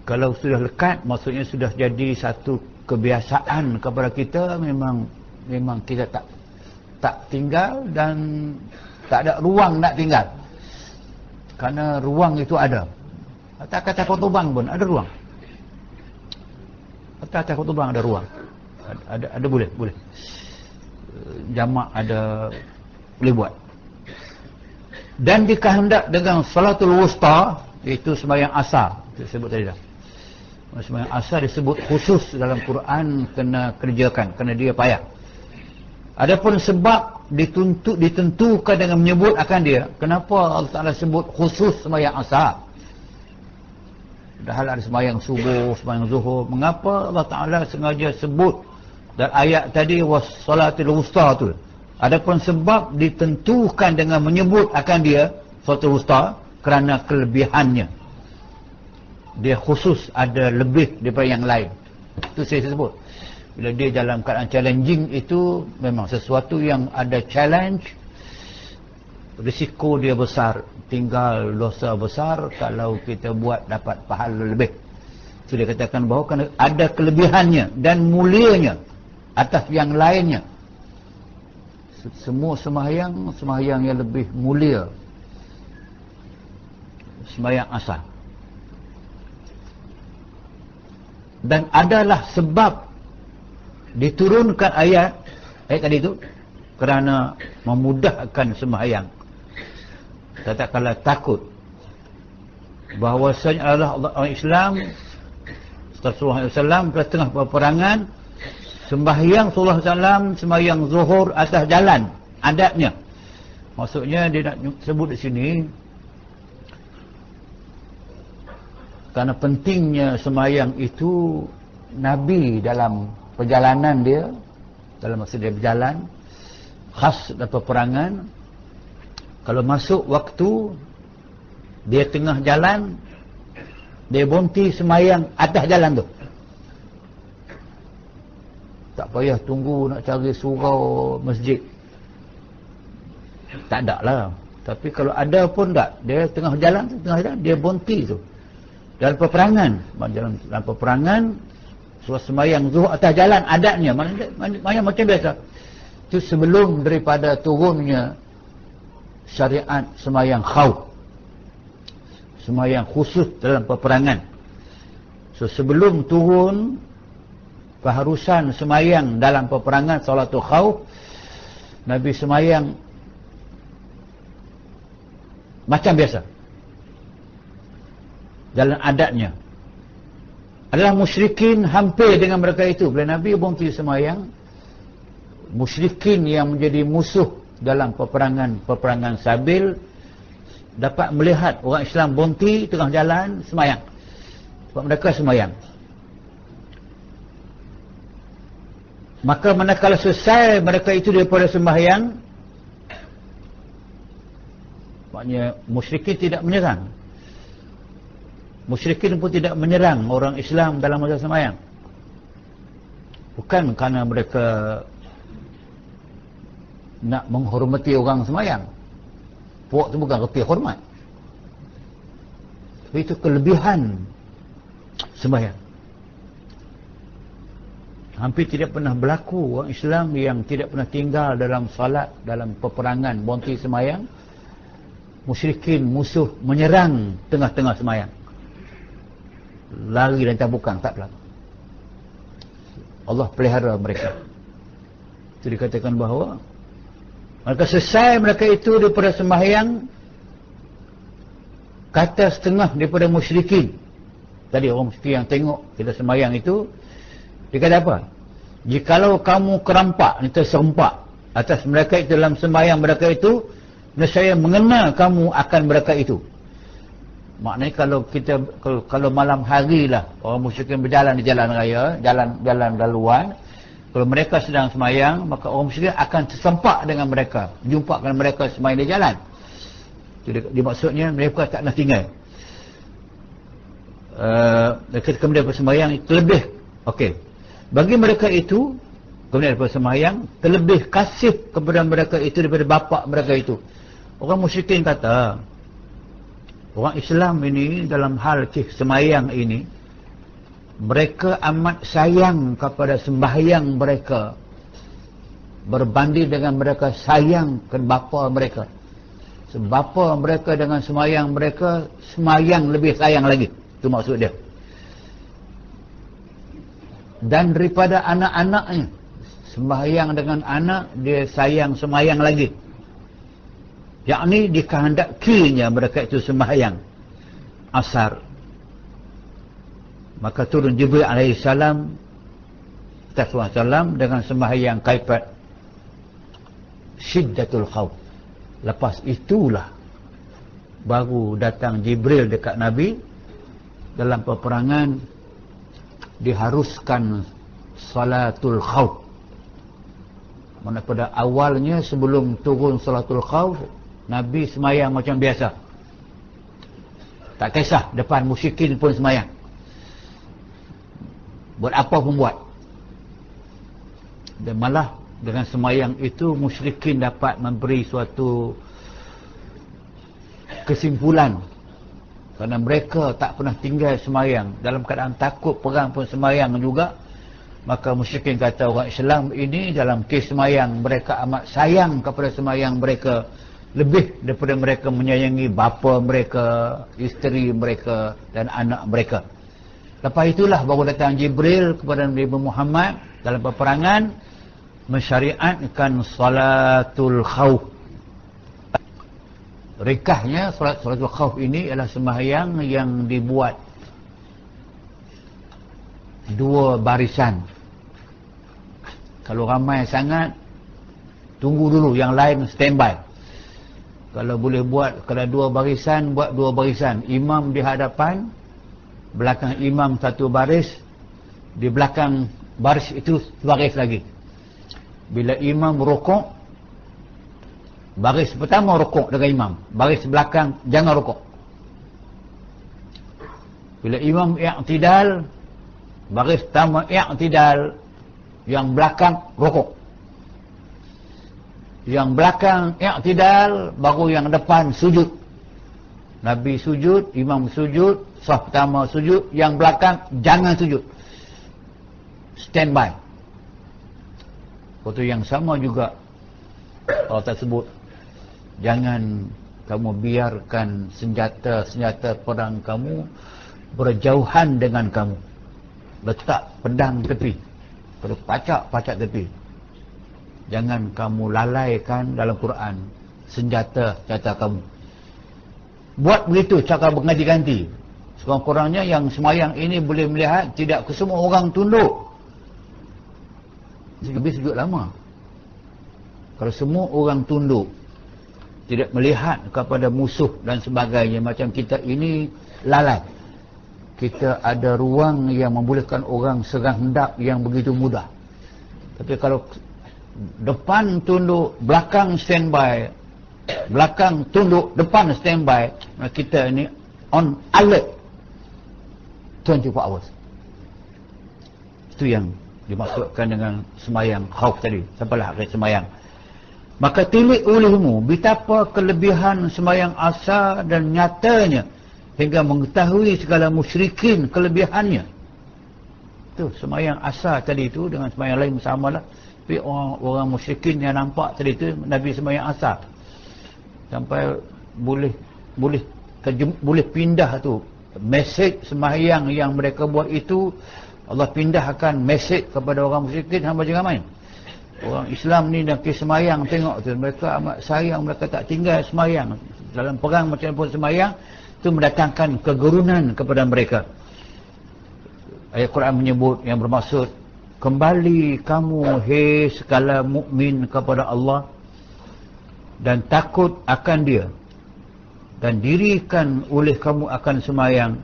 Kalau sudah lekat, maksudnya sudah jadi satu kebiasaan kepada kita, memang kita tak tinggal dan tak ada ruang nak tinggal. Karena ruang itu ada. Kata khutbah pun ada ruang. Atas khutbah ada ruang, ada boleh jamak, ada boleh buat. Dan dikehendak dengan salatul wusta, iaitu sembahyang asar, disebut tadi dah. Sembahyang asar disebut khusus dalam Quran, kena kerjakan kerana dia payah. Adapun sebab ditentukan dengan menyebut akan dia, kenapa Allah Ta'ala sebut khusus sembahyang asar? Padahal ada sembahyang subuh, sembahyang zuhur. Mengapa Allah Ta'ala sengaja sebut dan ayat tadi wassalatil wusta tu? Adapun sebab ditentukan dengan menyebut akan dia salatul wusta kerana kelebihannya. Dia khusus, ada lebih daripada yang lain. Itu saya sebut. Bila dia dalam keadaan challenging itu, memang sesuatu yang ada challenge, risiko dia besar, tinggal dosa besar. Kalau kita buat dapat pahala lebih. So dia katakan bahawa kerana ada kelebihannya dan mulianya atas yang lainnya. Semua sembahyang yang lebih mulia sembahyang asar. Dan adalah sebab diturunkan ayat Ayat tadi itu kerana memudahkan sembahyang. Tak kala takut bahawasanya adalah orang Islam Rasulullah SAW pada tengah peperangan sembahyang Rasulullah SAW sembahyang zuhur atas jalan adatnya. Maksudnya dia nak sebut di sini kerana pentingnya sembahyang itu, Nabi dalam perjalanan dia, dalam masa dia berjalan khas dalam peperangan, kalau masuk waktu dia tengah jalan, dia berhenti sembahyang atas jalan tu. Tak payah tunggu nak cari surau masjid. Tak ada lah. Tapi kalau ada pun tak, dia tengah jalan dia berhenti tu. Dalam peperangan, dalam peperangan suruh sembahyang zuhur atas jalan adatnya, maknanya macam biasa. Itu sebelum daripada turunnya syariat sembahyang khauf, sembahyang khusus dalam peperangan. So sebelum turun keharusan sembahyang dalam peperangan salatul khauf, Nabi sembahyang macam biasa, jalan adatnya. Adalah musyrikin hampir dengan mereka itu. Bila Nabi berhenti sembahyang, musyrikin yang menjadi musuh dalam peperangan Sabil dapat melihat orang Islam berhenti tengah jalan sembahyang, sebab mereka sembahyang. Maka manakala selesai mereka itu daripada sembahyang, maknanya musyrikin tidak menyerang. Musyrikin pun tidak menyerang orang Islam dalam masa sembahyang. Bukan kerana mereka nak menghormati orang sembahyang. Puak tu bukan reti hormat. Tapi itu kelebihan sembahyang. Hampir tidak pernah berlaku orang Islam yang tidak pernah tinggal dalam salat, dalam peperangan, berhenti sembahyang. Musyrikin, musuh menyerang tengah-tengah sembahyang, lari dan cabukang, tak berlaku. Allah pelihara mereka. Itu dikatakan bahawa mereka selesai mereka itu daripada sembahyang, kata setengah daripada musyrikin. Tadi orang musyrikin yang tengok kita sembahyang itu, dia kata apa? Jikalau kamu kerampak, ni terserempak atas mereka itu dalam sembahyang mereka itu, nescaya mengenal kamu akan mereka itu. Maknanya kalau malam hari lah orang musyrikin berjalan di jalan raya, jalan laluan, kalau mereka sedang sembahyang, maka orang musyrikin akan tersempak dengan mereka, jumpa dengan mereka sembahyang di jalan. Jadi maksudnya mereka tak nak tinggal. Ketika mereka sembahyang terlebih, okey, bagi mereka itu kemudian daripada sembahyang terlebih kasih kepada mereka itu daripada bapa mereka itu. Orang musyrikin kata orang Islam ini dalam hal sembahyang ini, mereka amat sayang kepada sembahyang mereka berbanding dengan mereka sayang ke bapa mereka. Sebab bapa mereka dengan sembahyang mereka, sembahyang lebih sayang lagi. Itu maksud dia. Dan daripada anak-anaknya, sembahyang dengan anak, dia sayang sembahyang lagi. Yakni dikehendakinya mereka itu sembahyang asar. Maka turun Jibril alaihissalam atas Rasulullah dengan sembahyang kaifat syiddatul khauf. Lepas itulah baru datang Jibril dekat Nabi dalam peperangan, diharuskan salatul khauf. Mana pada awalnya sebelum turun salatul khauf, Nabi sembahyang macam biasa, tak kisah depan musyrikin pun sembahyang, buat apa pun buat. Dan malah dengan sembahyang itu musyrikin dapat memberi suatu kesimpulan, kerana mereka tak pernah tinggal sembahyang, dalam keadaan takut perang pun sembahyang juga. Maka musyrikin kata orang Islam ini dalam kes sembahyang mereka amat sayang kepada sembahyang mereka, lebih daripada mereka menyayangi bapa mereka, isteri mereka dan anak mereka. Lepas itulah baru datang Jibril kepada Nabi Muhammad dalam peperangan mensyariatkan salatul khauf. Rikahnya salatul khauf ini adalah sembahyang yang dibuat dua barisan. Kalau ramai sangat, tunggu dulu, yang lain standby. Kalau boleh buat, kalau dua barisan, buat dua barisan. Imam di hadapan, belakang imam satu baris, di belakang baris itu baris lagi. Bila imam rukuk, baris pertama rukuk dengan imam, baris belakang jangan rukuk. Bila imam i'tidal, baris pertama i'tidal, yang belakang rukuk. Yang belakang i'tidal, baru yang depan sujud. Nabi sujud, imam sujud, saf pertama sujud, yang belakang jangan sujud, standby. Waktu yang sama juga Allah tersebut, jangan kamu biarkan senjata-senjata perang kamu berjauhan dengan kamu. Letak pedang tepi, pacak tepi. Jangan kamu lalaikan dalam Quran senjata-senjata kamu. Buat begitu cara berganti-ganti. Sekurang-kurangnya yang semayang ini boleh melihat tidak kesemua orang tunduk. Lebih sujud lama. Kalau semua orang tunduk, tidak melihat kepada musuh dan sebagainya, macam kita ini lalai. Kita ada ruang yang membolehkan orang serang hendak yang begitu mudah. Tapi kalau depan tunduk, belakang standby, belakang tunduk, depan standby, kita ini on alert 24 hours. Itu yang dimaksudkan dengan semayang khauf tadi. Sampailah akhir semayang. Maka tilik olehmu betapa kelebihan semayang asar dan nyatanya, hingga mengetahui segala musyrikin kelebihannya. Itu semayang asar tadi itu dengan semayang lain samalah. Tapi orang musyrikin yang nampak tadi itu Nabi semayang asar. Sampai boleh pindah tu mesej semayang yang mereka buat itu, Allah pindahkan mesej kepada orang musyrikin hamba jangan main. Orang Islam ni nak pergi semayang, tengok tu mereka amat sayang, mereka tak tinggal semayang. Dalam perang macam pun semayang itu mendatangkan kegerunan kepada mereka. Ayat Quran menyebut yang bermaksud, kembali kamu hei segala mukmin kepada Allah dan takut akan Dia, dan dirikan oleh kamu akan semayang,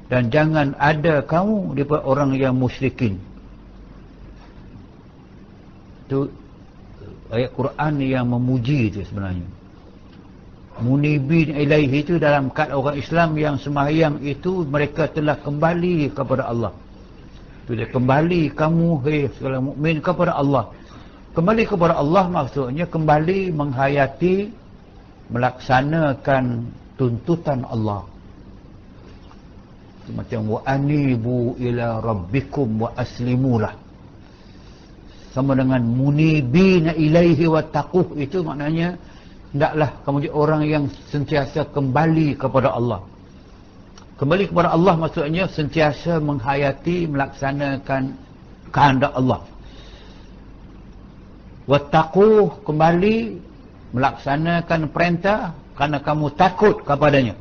dan jangan ada kamu daripada orang yang musyrikin. Itu ayat Quran yang memuji itu sebenarnya. Munibin ilaihi itu dalam kad orang Islam yang sembahyang itu mereka telah kembali kepada Allah. Bila kembali kamu hei segala mukmin kepada Allah. Kembali kepada Allah maksudnya kembali menghayati, melaksanakan tuntutan Allah. Macam wa anibu ila rabbikum wa aslimulah. Sama dengan munibina ilaihi wa taquh, itu maknanya hendaklah kamu jadi orang yang sentiasa kembali kepada Allah. Kembali kepada Allah maksudnya sentiasa menghayati, melaksanakan kehendak Allah. Wa taquh, kembali melaksanakan perintah kerana kamu takut kepadanya.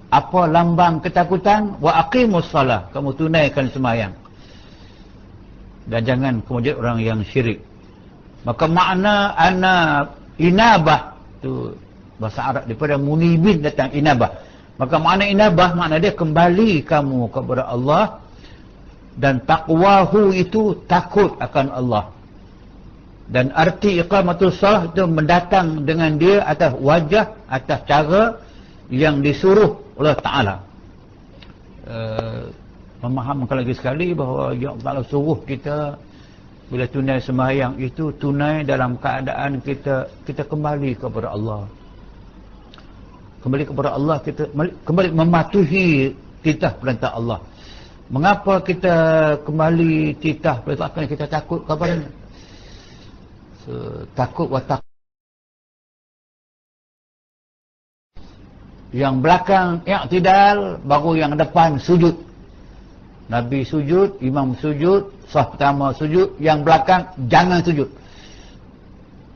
Apa lambang ketakutan? Wa aqimus salah, kamu tunaikan sembahyang. Dan jangan kamu jadi orang yang syirik. Maka makna inabah tu bahasa Arab daripada munibin datang inabah. Maka makna inabah makna dia kembali kamu kepada Allah, dan taqwahu itu takut akan Allah. Dan arti iqamatus salah itu mendatang dengan dia atas wajah, atas cara yang disuruh oleh Ta'ala. Memahamkan lagi sekali bahawa Ya Allah suruh kita bila tunai sembahyang itu tunai dalam keadaan kita kembali kepada Allah. Kembali kepada Allah, kita kembali mematuhi titah perintah Allah. Mengapa kita kembali titah perintah Allah? Kita takut kepadanya. Takut watak. Yang belakang i'tidal, baru yang depan sujud. Nabi sujud, imam sujud, saf pertama sujud, yang belakang jangan sujud,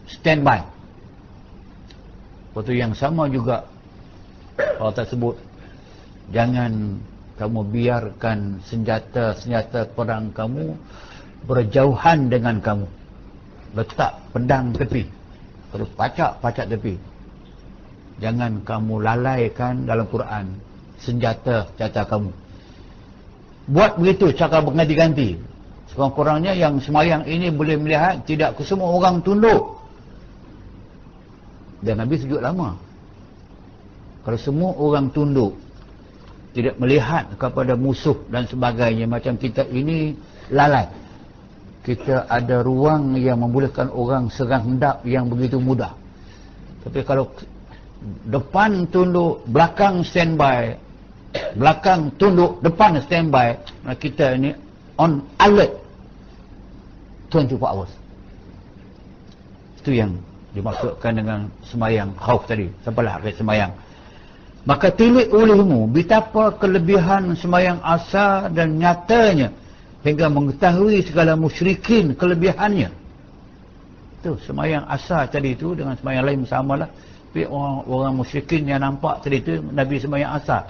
standby. Waktu yang sama juga Allah tak sebut, jangan kamu biarkan senjata-senjata perang kamu berjauhan dengan kamu. Letak pedang tepi, terus pacak tepi. Jangan kamu lalaikan dalam Quran senjata kamu. Buat begitu cara berganti-ganti. Sekurang-kurangnya yang semayang ini boleh melihat tidak semua orang tunduk. Dan Nabi sujud lama. Kalau semua orang tunduk, tidak melihat kepada musuh dan sebagainya, macam kita ini lalai. Kita ada ruang yang membolehkan orang serang hendak yang begitu mudah. Tapi kalau depan tunduk, belakang standby, belakang tunduk, depan standby, kita ini on alert 24 hours. Itu yang dimaksudkan dengan semayang khauf tadi. Sampailah akhir semayang. Maka tilik olehmu betapa kelebihan semayang asar dan nyatanya hingga mengetahui segala musyrikin kelebihannya. Itu semayang asar tadi itu dengan semayang lain samalah. Tapi orang musyrikin yang nampak tadi itu Nabi semayang asar.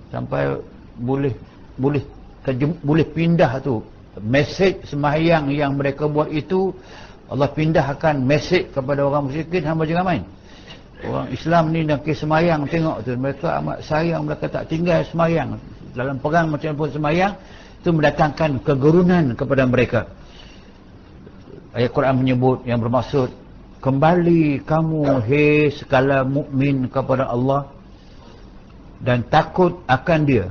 Sampai boleh pindah tu mesej semayang yang mereka buat itu, Allah pindahkan mesej kepada orang musyrikin, hamba jangan main. Orang Islam ni nak semayang, tengok tu mereka amat sayang, mereka tak tinggal semayang dalam perang macam pun semayang. Itu mendatangkan kegerunan kepada mereka. Ayat Quran menyebut yang bermaksud, kembali kamu hei segala mukmin kepada Allah dan takut akan Dia,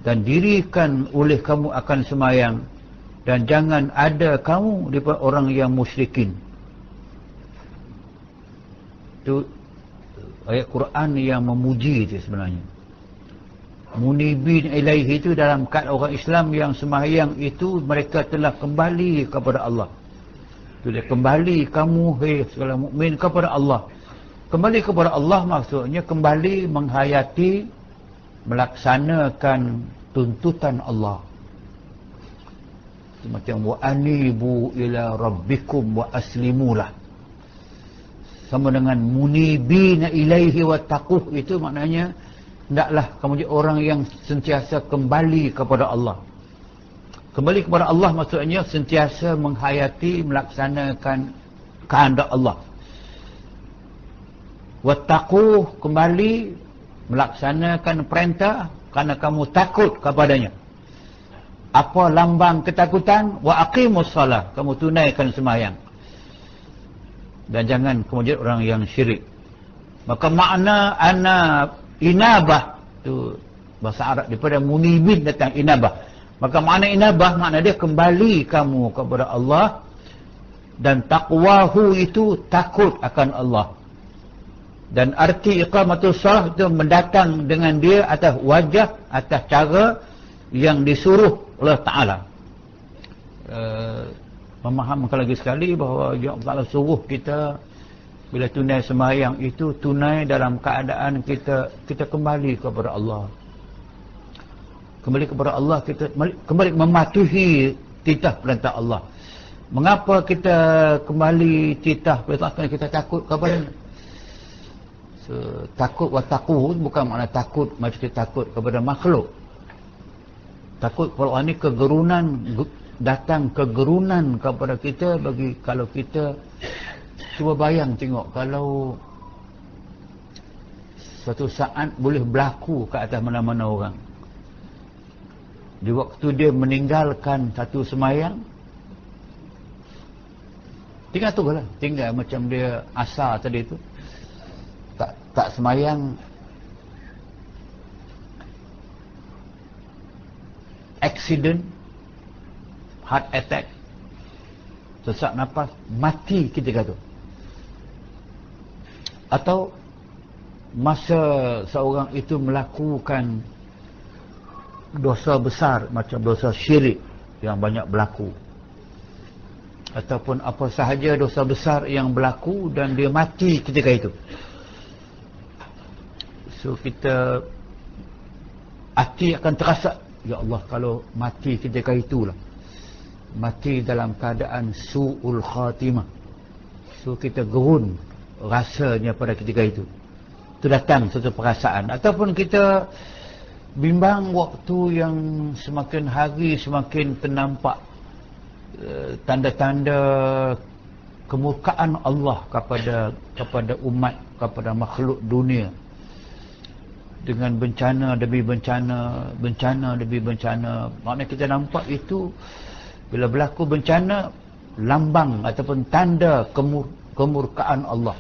dan dirikan oleh kamu akan semayang, dan jangan ada kamu daripada orang yang musyrikin. Itu ayat Quran yang memuji itu sebenarnya. Munibin ilaihi itu dalam kad orang Islam yang sembahyang itu mereka telah kembali kepada Allah. Itu dia, kembali kamu hei segala mukmin kepada Allah. Kembali kepada Allah maksudnya kembali menghayati, melaksanakan tuntutan Allah. Macam wa anibu ila rabbikum wa aslimulah. Sama dengan munibina ilaihi wa taquh, itu maknanya hendaklah kamu jadi orang yang sentiasa kembali kepada Allah. Kembali kepada Allah maksudnya sentiasa menghayati, melaksanakan kehendak Allah. Wattaquh, kembali melaksanakan perintah kerana kamu takut kepadanya. Apa lambang ketakutan? Wa aqimus salah, kamu tunaikan sembahyang. Dan jangan kamu jadi orang yang syirik. Maka makna inabah tu bahasa Arab, daripada munibin datang inabah. Maka makna inabah, makna dia kembali kamu kepada Allah, dan taqwahu itu takut akan Allah. Dan arti iqamatus salah itu mendatang dengan dia atas wajah, atas cara yang disuruh oleh Ta'ala. Memahamkan lagi sekali bahawa Allah Ta'ala suruh kita bila tunai sembahyang itu tunai dalam keadaan kita kembali kepada Allah. Kembali kepada Allah, kita kembali mematuhi titah perintah Allah. Mengapa kita kembali titah perintah Allah? Kita takut kepada takut wa taqu bukan makna takut macam kita takut kepada makhluk. Takut kepada Allah ni kegerunan, datang kegerunan kepada kita. Bagi kalau kita cuba bayang tengok, kalau suatu saat boleh berlaku ke atas mana-mana orang, di waktu dia meninggalkan satu semayang, tinggal tu lah, tinggal macam dia asar tadi tu, tak semayang, accident, heart attack, sesak nafas, mati ketika tu. Atau masa seorang itu melakukan dosa besar macam dosa syirik yang banyak berlaku, ataupun apa sahaja dosa besar yang berlaku dan dia mati ketika itu. So kita hati akan terasa, ya Allah, kalau mati ketika itulah mati dalam keadaan su'ul khatimah. So kita gerun rasanya pada ketika itu. Itu datang satu perasaan. Ataupun kita bimbang waktu yang semakin hari semakin ternampak tanda-tanda kemurkaan Allah kepada umat, kepada makhluk dunia, dengan bencana demi bencana, bencana demi bencana. Maknanya kita nampak itu bila berlaku bencana, lambang ataupun tanda kemurkaan Allah.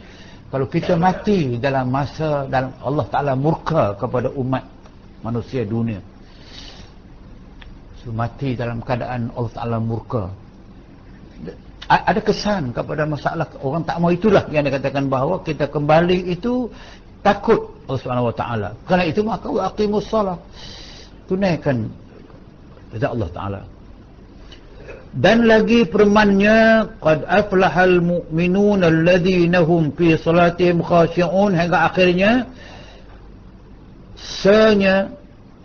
Kalau kita mati dalam masa dalam Allah Ta'ala murka kepada umat manusia dunia, so mati dalam keadaan Allah Ta'ala murka, ada kesan kepada masalah orang tak mau. Itulah yang dikatakan bahawa kita kembali itu takut Allah Subhanahu Wa Ta'ala. Kerana itu maka aqimus salah, tunaikan kepada Allah Ta'ala. Dan lagi firman-Nya, qad aflahal mu'minun alladhina hum fi salatihim khashi'un, hingga akhirnya, senya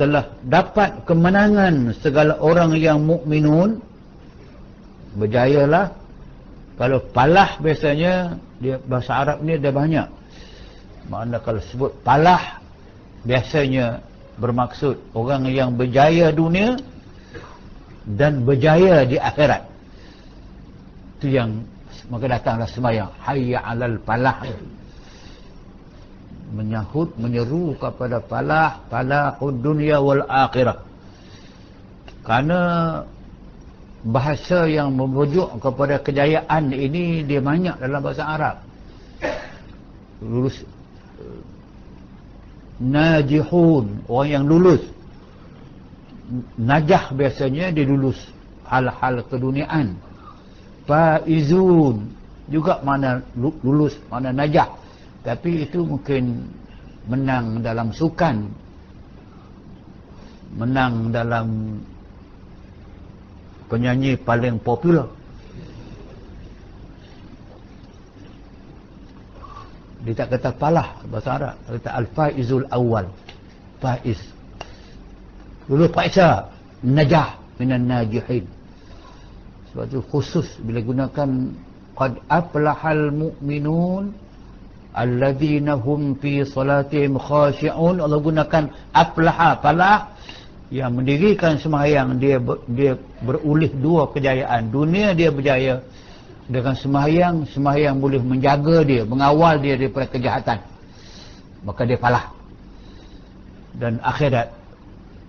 telah dapat kemenangan segala orang yang mukminun. Berjayalah. Kalau falah biasanya dia bahasa Arab ni ada banyak. Maknanya kalau sebut falah biasanya bermaksud orang yang berjaya dunia dan berjaya di akhirat. Itu yang maka datanglah sembahyang hayya 'alal falah, menyahut, menyeru kepada falah, falahud dunya wal akhirah. Kerana bahasa yang merujuk kepada kejayaan ini dia banyak dalam bahasa Arab. Lulus, najihun, orang yang lulus. Najah biasanya dia lulus hal-hal keduniaan. Faizun juga mana lulus, mana najah. Tapi itu mungkin menang dalam sukan, menang dalam penyanyi paling popular. Dia tak kata falah bahasa Arab, dia kata al-faizul awal, faiz, lulus periksa, najah minan najihin. Sebab itu khusus bila gunakan qad aflahal mu'minun alladhina hum fi salatihim khashi'un, Allah gunakan aflaha, falah, yang mendirikan sembahyang dia berulih dua kejayaan. Dunia dia berjaya dengan sembahyang, sembahyang boleh menjaga dia, mengawal dia daripada kejahatan, maka dia falah. Dan akhirat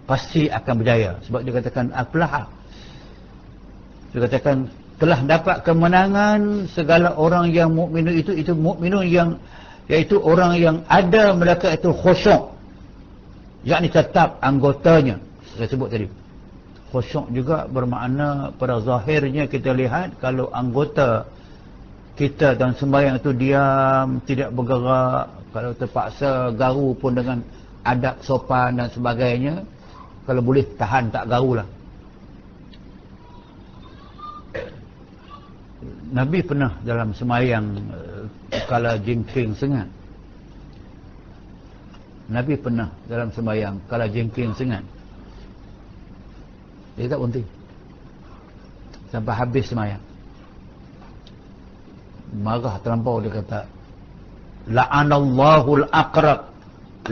pasti akan berjaya. Sebab dia katakan aflaha, dia katakan telah dapat kemenangan segala orang yang mukmin. Itu mukminun yang, iaitu orang yang ada mereka itu khusyuk, yakni tetap anggotanya. Saya sebut tadi khusyuk juga bermakna pada zahirnya kita lihat kalau anggota kita dan sembahyang itu diam, tidak bergerak, kalau terpaksa garu pun dengan adab sopan dan sebagainya, kalau boleh tahan tak garulah. Nabi pernah dalam sembahyang kala jengking sengat. Nabi pernah dalam sembahyang kala jengking sengat. Dia tak berhenti sampai habis sembahyang. Marah terlampau, dia kata la'anallahu al-aqrab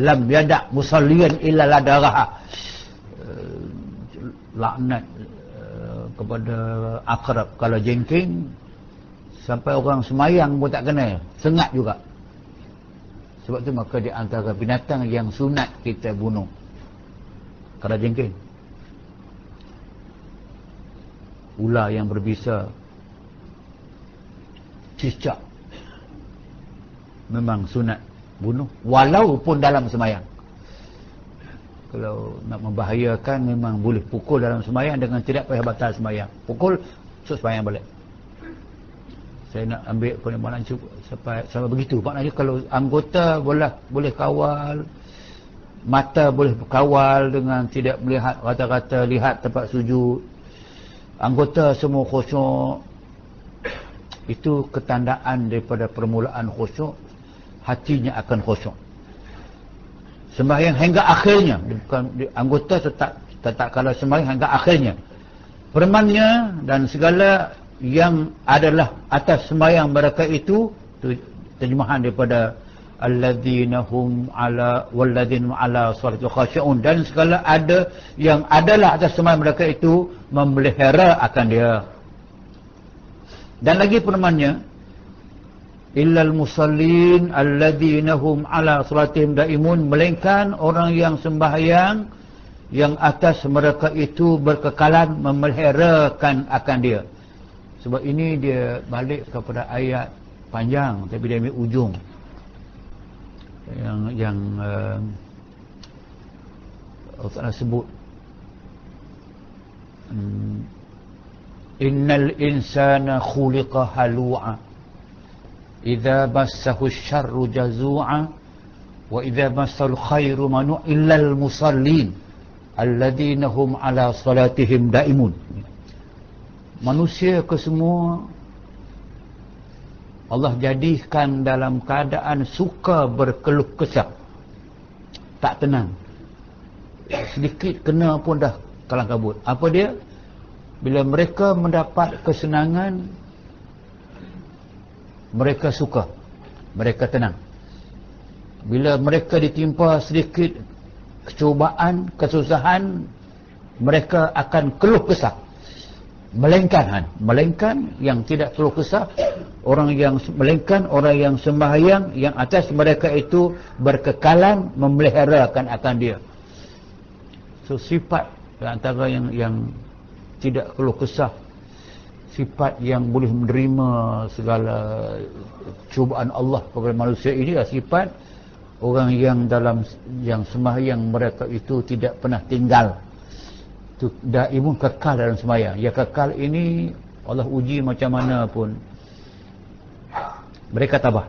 lam yada' musalliyan illa ladaraha. Laknat kepada akrab kalau jengking, sampai orang semayang pun tak kenal, sengat juga. Sebab tu maka di antara binatang yang sunat kita bunuh kalau jengking, ular yang berbisa, cicak, memang sunat bunuh walaupun dalam semayang. Kalau nak membahayakan memang boleh pukul dalam sembahyang dengan tidak payah batal sembahyang. Pukul, so sembahyang balik. Saya nak ambil penerbangan sampai begitu. Maknanya kalau anggota boleh kawal, mata boleh kawal dengan tidak melihat rata-rata, lihat tempat sujud, anggota semua khusyuk, itu ketandaan daripada permulaan khusyuk, hatinya akan khusyuk. Sembahyang hingga akhirnya, bukan anggota tetap kalau sembahyang hingga akhirnya. Firman-Nya dan segala yang adalah atas sembahyang mereka itu terjemahan daripada alladzina hum ala walladzina ala salati khashi'un, dan segala ada yang adalah atas sembahyang mereka itu memelihara akan dia. Dan lagi firman-Nya, illal musallin alladzina hum ala salatihim daimun, melainkan orang yang sembahyang yang atas mereka itu berkekalan memeliharakan akan dia. Sebab ini dia balik kepada ayat panjang tapi dia ambil ujung yang Allah Ta'ala sebut, innal insana khuliqa halu'a idza massahu syarru jazu'a wa idza massal khairu manu illal musallin alladzina hum ala salatihim daimun. Manusia kesemua Allah jadikan dalam keadaan suka berkeluh kesah, tak tenang, sedikit kena pun dah kalang kabut. Apa dia? Bila mereka mendapat kesenangan, mereka suka, mereka tenang. Bila mereka ditimpa sedikit kecubaan, kesusahan, mereka akan keluh kesah. Melainkan yang tidak keluh kesah, melainkan orang yang sembahyang yang atas mereka itu berkekalan memeliharakan akan dia. So sifat antara yang tidak keluh kesah, sifat yang boleh menerima segala cubaan Allah kepada manusia, ini adalah sifat orang yang sembahyang mereka itu tidak pernah tinggal, daimun, kekal dalam sembahyang. Ya, kekal ini Allah uji macam mana pun mereka tabah.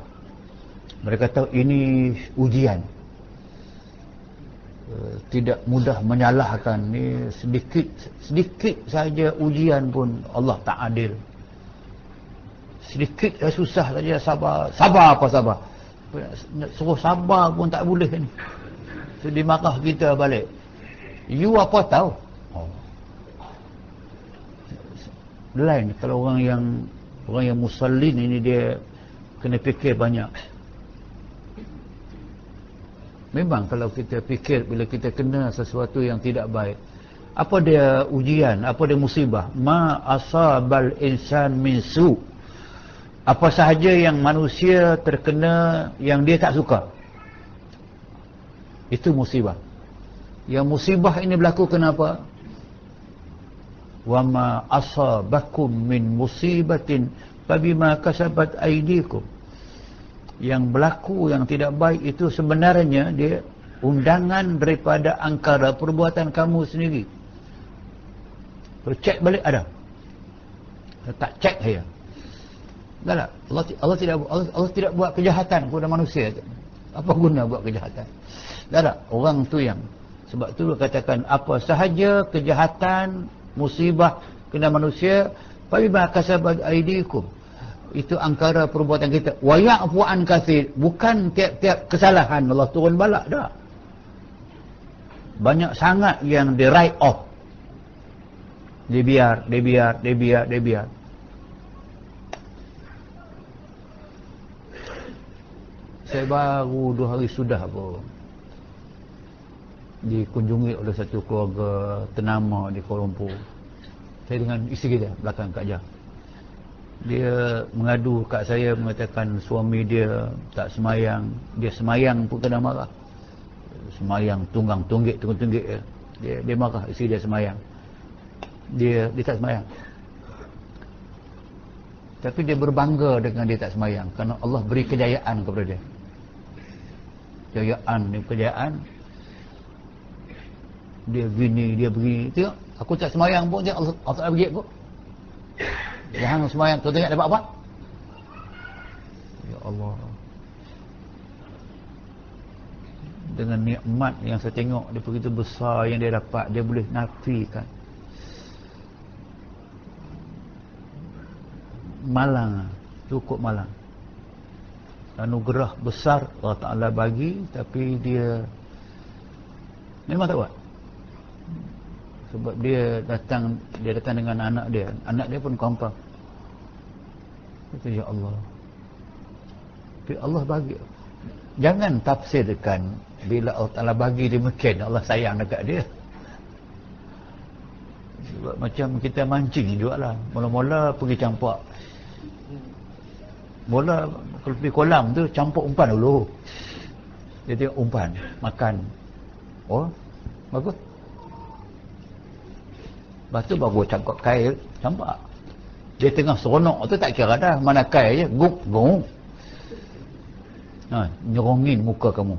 Mereka tahu ini ujian, tidak mudah menyalahkan. Ni sedikit saja ujian pun Allah tak adil. Sedikit susah saja sabar apa sabar. Suruh sabar pun tak boleh ni. So dimarah kita balik. You apa tahu? Lain kalau orang yang musallin ini, dia kena fikir banyak. Memang kalau kita fikir, bila kita kena sesuatu yang tidak baik, apa dia ujian, apa dia musibah, ma asabal insan min su, apa sahaja yang manusia terkena yang dia tak suka, itu musibah. Yang musibah ini berlaku kenapa? Wa ma asabakum min musibatin fabima kasabat aydikum. Yang berlaku yang tidak baik itu sebenarnya dia undangan daripada angkara perbuatan kamu sendiri. Kalau cek balik ada. Tak cek saya. Tak. Allah tidak buat kejahatan kepada manusia. Apa guna buat kejahatan? Tak. Orang tu yang, sebab tu katakan apa sahaja kejahatan, musibah kena manusia, fabima kasabat aydikum, itu angkara perbuatan kita. Wa ya'fu an katsir, bukan tiap-tiap kesalahan Allah turun balak dah. Banyak sangat yang di write off. Dia biar. Saya baru 2 hari sudah pun dikunjungi oleh satu keluarga ternama di Kuala Lumpur. Saya dengan isteri dia belakang Kak Jah. Dia mengadu kat saya, mengatakan suami dia tak semayang. Dia semayang pun kena marah. Semayang tunggik dia marah isteri dia semayang. Dia tak semayang. Tapi dia berbangga dengan dia tak semayang, kerana Allah beri kejayaan kepada dia. Kejayaan. Dia begini, dia begini. Tengok, aku tak semayang pun, Allah tak bagi aku. Jangan semayang, kau tengok dapat apa? Ya Allah. Dengan nikmat yang saya tengok, dia begitu besar yang dia dapat, dia boleh nafikan. Malang, cukup malang. Anugerah besar Allah Ta'ala bagi, tapi dia memang tak buat. Sebab dia datang dengan anak dia. Anak dia pun kompang. Kata, ya Allah. Tapi Allah bagi. Jangan tafsirkan bila Allah Ta'ala bagi dia mungkin Allah sayang dekat dia. Sebab macam kita mancing juga lah. Mula-mula pergi campak. Mula kalau pergi kolam tu campur umpan dulu. Dia tengok umpan, makan. Oh, bagus. Lepas tu baru cangkap kail, campak. Dia tengah seronok tu tak kira dah. Mana kail je, guk. Nyerongin muka kamu.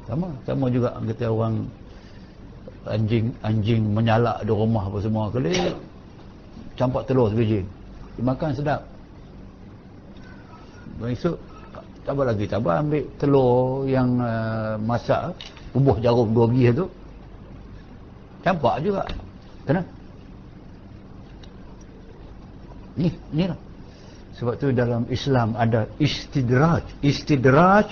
Sama juga kata orang anjing menyalak di rumah apa semua kali campak telur sebiji. Dimakan sedap. Besok tabah lagi, ambil telur yang masak, bubuh jarum 2 biji tu. Campak juga. Kenapa? Ni lah. Sebab tu dalam Islam ada istidraj. Istidraj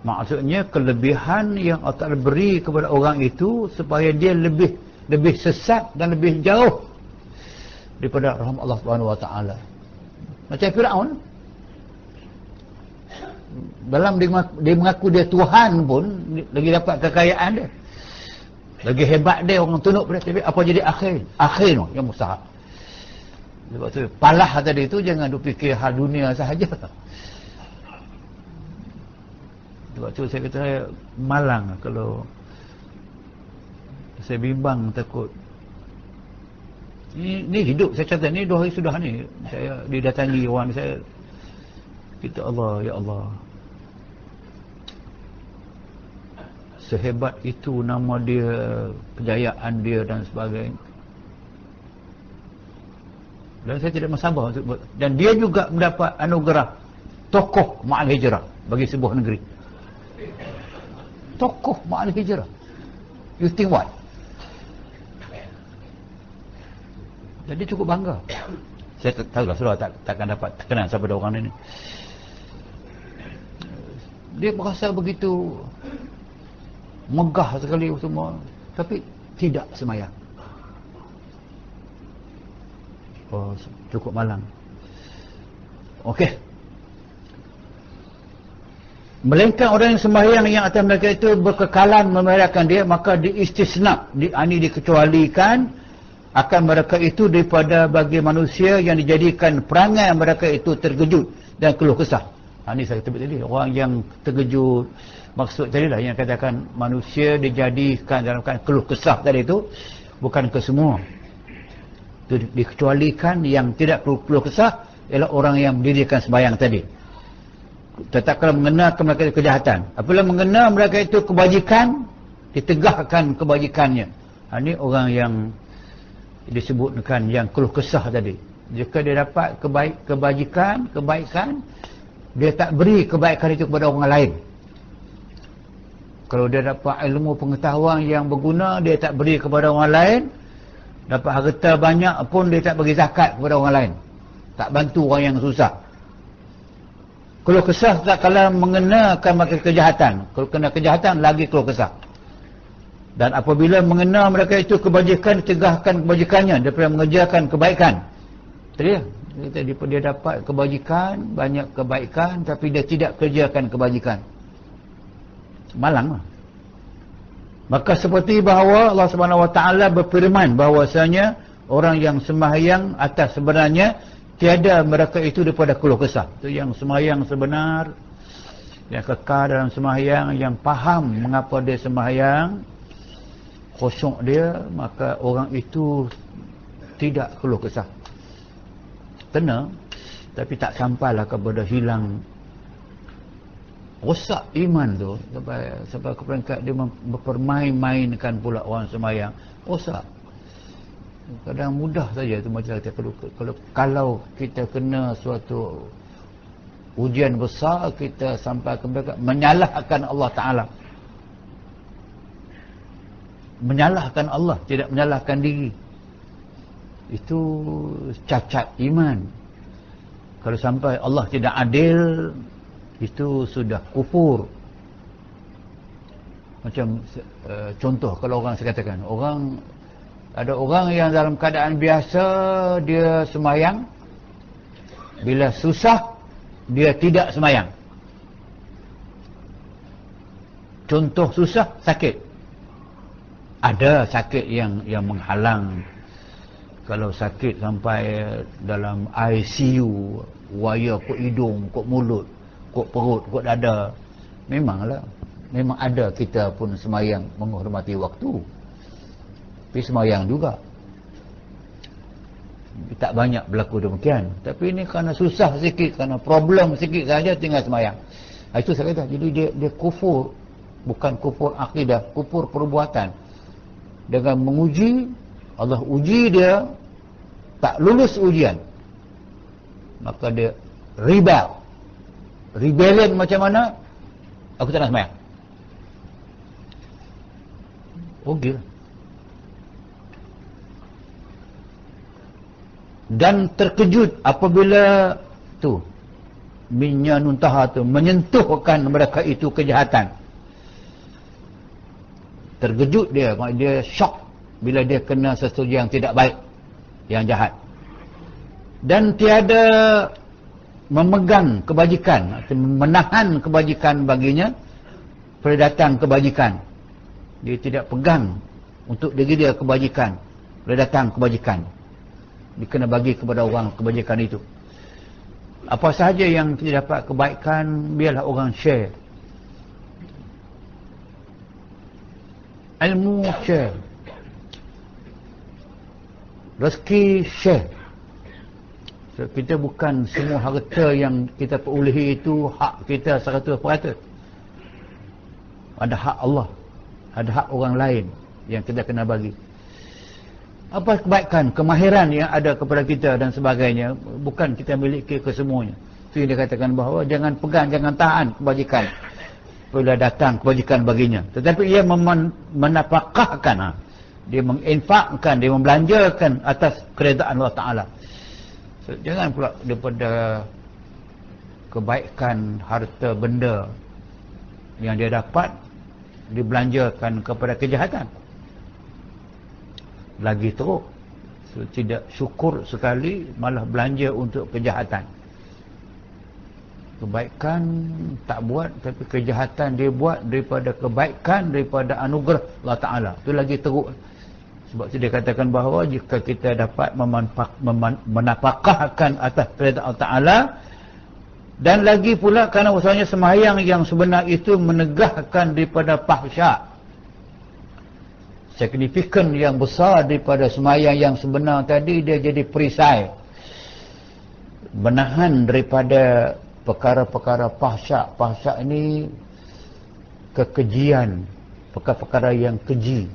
maksudnya kelebihan yang Allah Ta'ala beri kepada orang itu supaya dia lebih sesat dan lebih jauh daripada rahmat Allah Subhanahu Wa Ta'ala. Macam Firaun, dalam dia mengaku dia Tuhan pun lagi dapat kekayaan dia, lagi hebat dia, orang tunduk pada dia. Tapi apa jadi akhir tu yang mustahak. Sebab tu palah tadi tu jangan duk fikir hal dunia sahaja. Sebab tu saya kata malang kalau saya bimbang, takut. Ini hidup saya catat ni 2 hari sudah ni. Saya didatangi orang saya. Kita Allah, ya Allah. Sehebat itu nama dia, kejayaan dia dan sebagainya. Dan saya tidak mensabar. Dan dia juga mendapat anugerah tokoh Ma'al Hijrah bagi sebuah negeri. Tokoh Ma'al Hijrah. You think what? Jadi cukup bangga. Saya tahu lah sudah takkan dapat terkenal sampai orang ini. Dia berasa begitu megah sekali semua, tapi tidak semayang. Oh, cukup malang. Okey. Melainkan orang yang sembahyang yang atas mereka itu berkekalan memerahkan dia, maka diistisna, dikecualikan akan mereka itu daripada bagi manusia yang dijadikan perangai mereka itu terkejut dan keluh kesah. Ini saya kata tadi, orang yang terkejut, maksud tadi lah yang katakan manusia dijadikan dalam keluh kesah tadi itu, bukan ke semua. Itu dikecualikan yang tidak keluh kesah ialah orang yang mendirikan sembahyang tadi. Tetap kalau mengenalkan mereka itu kejahatan, apabila mengenal mereka itu kebajikan, ditegakkan kebajikannya. Ini orang yang disebutkan yang keluh kesah tadi. Jika dia dapat kebaikan, dia tak beri kebaikan itu kepada orang lain. Kalau dia dapat ilmu pengetahuan yang berguna, dia tak beri kepada orang lain. Dapat harta banyak pun dia tak bagi zakat kepada orang lain. Tak bantu orang yang susah. Keluh kesah tak kala mengenakan maka kejahatan. Kalau kena kejahatan lagi keluh kesah. Dan apabila mengenal mereka itu kebajikan, tegahkan kebajikannya daripada mengerjakan kebaikan. Dia dapat kebajikan, banyak kebaikan, tapi dia tidak kerjakan kebajikan. Malang lah. Maka seperti bahawa Allah Subhanahu Wa Taala berfirman bahawasanya orang yang sembahyang atas sebenarnya tiada mereka itu daripada keluh kesah. Itu yang sembahyang sebenar, yang kekal dalam sembahyang, yang faham mengapa dia sembahyang, khusyuk dia, maka orang itu tidak keluh kesah. Kena, tapi tak sampailah kepada hilang, rosak iman tu sampai ke peringkat dia berpermain-mainkan pula orang sembahyang. Rosak. Kadang mudah saja tu macam kata, kalau kita kena suatu ujian besar, kita sampai ke peringkat menyalahkan Allah Ta'ala. Menyalahkan Allah, tidak menyalahkan diri. Itu cacat iman. Kalau sampai Allah tidak adil, itu sudah kufur. Macam contoh, kalau orang saya katakan, ada orang yang dalam keadaan biasa dia semayang, bila susah dia tidak semayang. Contoh susah, sakit. Ada sakit yang menghalang. Kalau sakit sampai dalam ICU, wire kot hidung, kot mulut, kot perut, kot dada, memanglah, memang ada kita pun semayang menghormati waktu. Tapi semayang juga. Tak banyak berlaku demikian. Tapi ini kerana susah sikit, kerana problem sikit saja tinggal semayang. Itu saya kata, jadi dia kufur. Bukan kufur akidah, kufur perbuatan. Dengan menguji, Allah uji dia, tak lulus ujian, maka dia rebellion macam mana, aku tak nak semayang. Gila. Dan terkejut apabila tu minyak nuntaha tu menyentuhkan mereka itu kejahatan. Terkejut dia shock bila dia kena sesuatu yang tidak baik, yang jahat. Dan tiada memegang kebajikan, menahan kebajikan baginya pada datang kebajikan. Dia tidak pegang untuk diri dia kebajikan pada datang kebajikan. Dia kena bagi kepada orang kebajikan itu. Apa sahaja yang kita dapat kebaikan, biarlah orang share. Ilmu share, rezeki share. So, kita bukan semua harta yang kita perolehi itu hak kita 100%. Ada hak Allah, ada hak orang lain yang kita kena bagi. Apa kebaikan, kemahiran yang ada kepada kita dan sebagainya, bukan kita miliki kesemuanya. Itu yang dia katakan bahawa jangan pegang, jangan tahan kebajikan bila datang kebajikan baginya. Tetapi ia menapakahkan, dia menginfakkan, dia membelanjakan atas keredaan Allah Ta'ala. So, jangan pula daripada kebaikan harta benda yang dia dapat dibelanjakan kepada kejahatan. Lagi teruk. So, tidak syukur sekali, malah belanja untuk kejahatan. Kebaikan tak buat, tapi kejahatan dia buat daripada kebaikan, daripada anugerah Allah Ta'ala. Itu lagi teruk. Sebab itu dia katakan bahawa jika kita dapat menapakahkan atas keredaan Allah Ta'ala, dan lagi pula kerana usahanya sembahyang yang sebenar itu menegahkan daripada fahsyak, signifikan yang besar daripada sembahyang yang sebenar tadi, dia jadi perisai, menahan daripada perkara-perkara fahsyak. Fahsyak ini kekejian, perkara-perkara yang keji,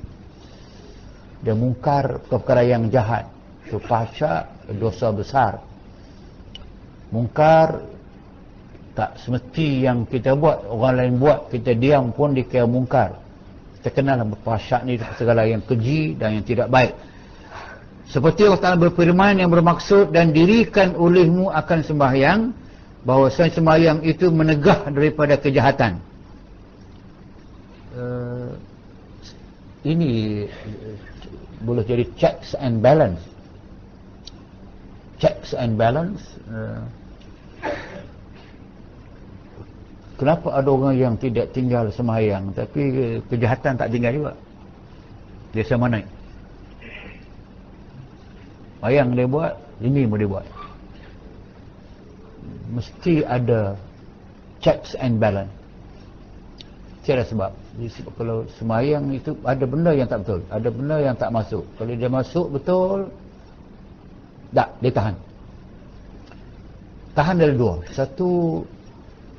dan mungkar, perkara yang jahat. So, fahsyak dosa besar. Mungkar tak semesti yang kita buat, orang lain buat, kita diam pun dikira mungkar. Kita kenal fahsyak ni segala yang keji dan yang tidak baik. Seperti Allah Ta'ala berfirman yang bermaksud, dan dirikan olehmu akan sembahyang, bahawa sembahyang itu menegah daripada kejahatan. Ini boleh jadi checks and balance. Checks and balance. Kenapa ada orang yang tidak tinggal sembahyang tapi kejahatan tak tinggal juga? Dia sama naik. Sembahyang dia buat, ini mau dia buat. Mesti ada checks and balance. Tiada sebab. Sebab kalau sembahyang itu ada benda yang tak betul, ada benda yang tak masuk. Kalau dia masuk betul, tak, dia tahan. Tahan dari dua. Satu,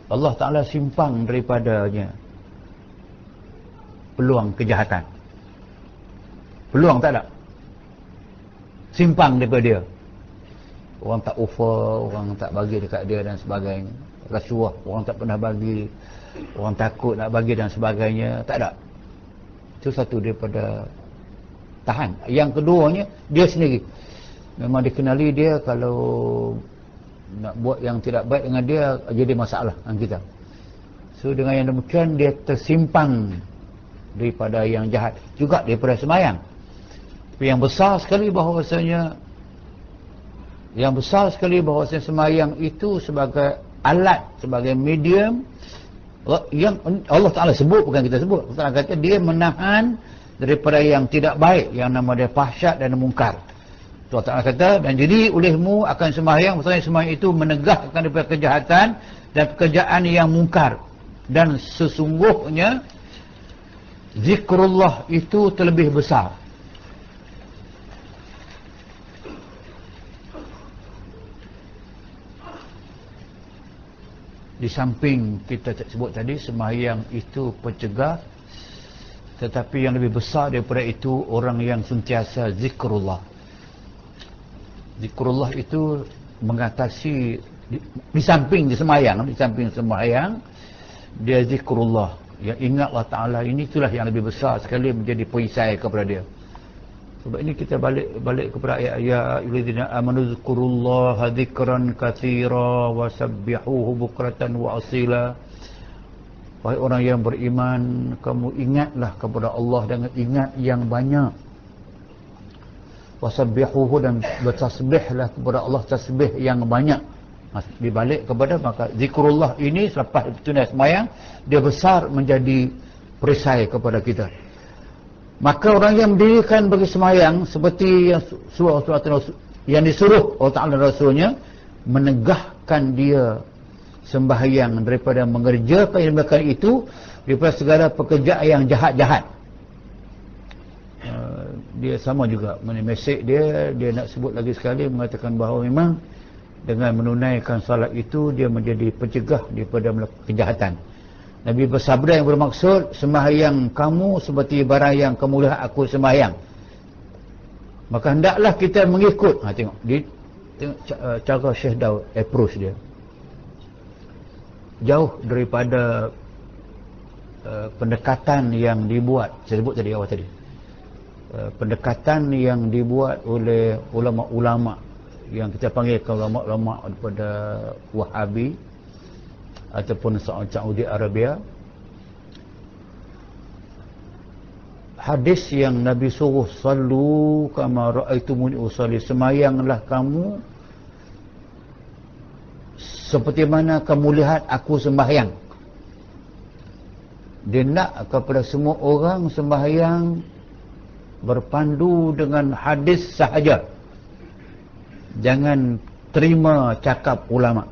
Allah Ta'ala simpang daripadanya peluang kejahatan. Peluang tak ada, simpang daripada dia. Orang tak offer, orang tak bagi dekat dia dan sebagainya. Rasuah, orang tak pernah bagi, orang takut nak bagi dan sebagainya. Tak ada. Itu satu daripada tahan. Yang keduanya, dia sendiri memang dikenali dia kalau nak buat yang tidak baik dengan dia, jadi masalah dengan kita. So dengan yang demikian, dia tersimpang daripada yang jahat, juga daripada sembahyang. Tapi yang besar sekali bahawasanya sembahyang itu sebagai alat, sebagai medium yang Allah Ta'ala sebut, bukan kita sebut. Allah Ta'ala kata dia menahan daripada yang tidak baik, yang nama dia fahsyat dan mungkar. Allah Ta'ala kata, dan jadi olehmu akan sembahyang, maksudnya sembahyang itu menegahkan daripada kejahatan dan pekerjaan yang mungkar. Dan sesungguhnya zikrullah itu terlebih besar. Di samping kita sebut tadi, sembahyang itu pencegah, tetapi yang lebih besar daripada itu, orang yang sentiasa zikrullah. Zikrullah itu mengatasi di samping sembahyang, dia zikrullah, yang ingat Allah Ta'ala. Ini itulah yang lebih besar sekali menjadi perisai kepada dia. Sebab ini kita balik kepada ayat ya ayyuhallazina amanu dzkurullaha dzikran katsira wasabbihuhu bukratan wa asila. Wahai orang yang beriman, kamu ingatlah kepada Allah dengan ingat yang banyak. Wasabbihuhu, dan bertasbihlah kepada Allah tasbih yang banyak. Dibalik kepada, maka zikrullah ini selepas tunai sembahyang, dia besar menjadi perisai kepada kita. Maka orang yang mendirikan bagi sembahyang, seperti yang surah yang disuruh Allah Ta'ala dan Rasulnya, menegahkan dia sembahyang daripada mengerjakan yang demikian itu, daripada segala pekerjaan yang jahat-jahat. Dia sama juga mesej dia nak sebut lagi sekali, mengatakan bahawa memang dengan menunaikan salat itu dia menjadi pencegah daripada melakukan kejahatan. Nabi bersabda yang bermaksud, sembahyang kamu seperti barang yang kamu lihat aku sembahyang, maka hendaklah kita mengikut. Tengok cara Syekh Daud approach dia jauh daripada pendekatan yang dibuat, saya sebut tadi awal tadi, pendekatan yang dibuat oleh ulama-ulama yang kita panggil ulama-ulama daripada Wahabi ataupun Saudi Arabia. Hadis yang Nabi suruh, sallu kama ra'aitumuni usalli, semayanglah kamu seperti mana kamu lihat aku sembahyang. Dia nak kepada semua orang sembahyang berpandu dengan hadis sahaja, jangan terima cakap ulama.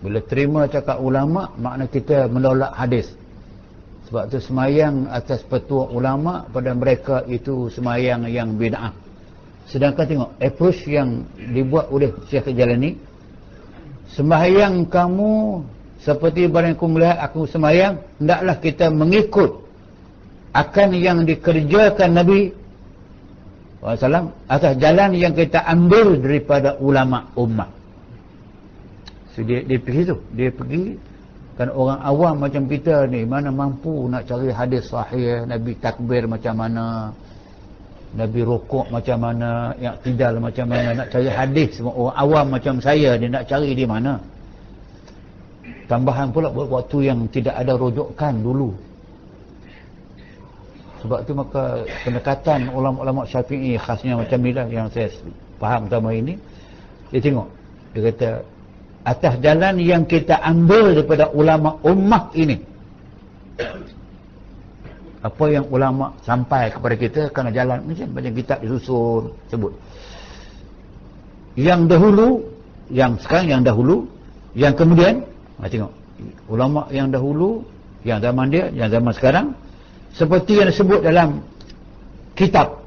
Bila terima cakap ulama, makna kita menolak hadis. Sebab tu semayang atas petua ulama, pada mereka itu semayang yang bid'ah. Sedangkan tengok approach yang dibuat oleh Syekh Jalani, sembahyang kamu seperti barang aku melihat aku sembahyang, hendaklah kita mengikut akan yang dikerjakan Nabi SAW atas jalan yang kita ambil daripada ulama ummah. So, dia pergi tu, dia pergi. Kan orang awam macam kita ni, mana mampu nak cari hadis sahih, Nabi takbir macam mana, Nabi rukuk macam mana, yang tidal macam mana, nak cari hadis. Semua orang awam macam saya, dia nak cari di mana. Tambahan pula waktu yang tidak ada rujukan dulu. Sebab tu maka pendekatan ulama-ulama Syafi'i khasnya macam ni lah yang saya faham selama ini. Dia tengok, dia kata atas jalan yang kita ambil daripada ulama ummah ini, apa yang ulama sampai kepada kita, kerana jalan macam kitab disusun sebut yang dahulu, yang sekarang, yang dahulu, yang kemudian. Tengok ulama yang dahulu, yang zaman dia, yang zaman sekarang, seperti yang disebut dalam kitab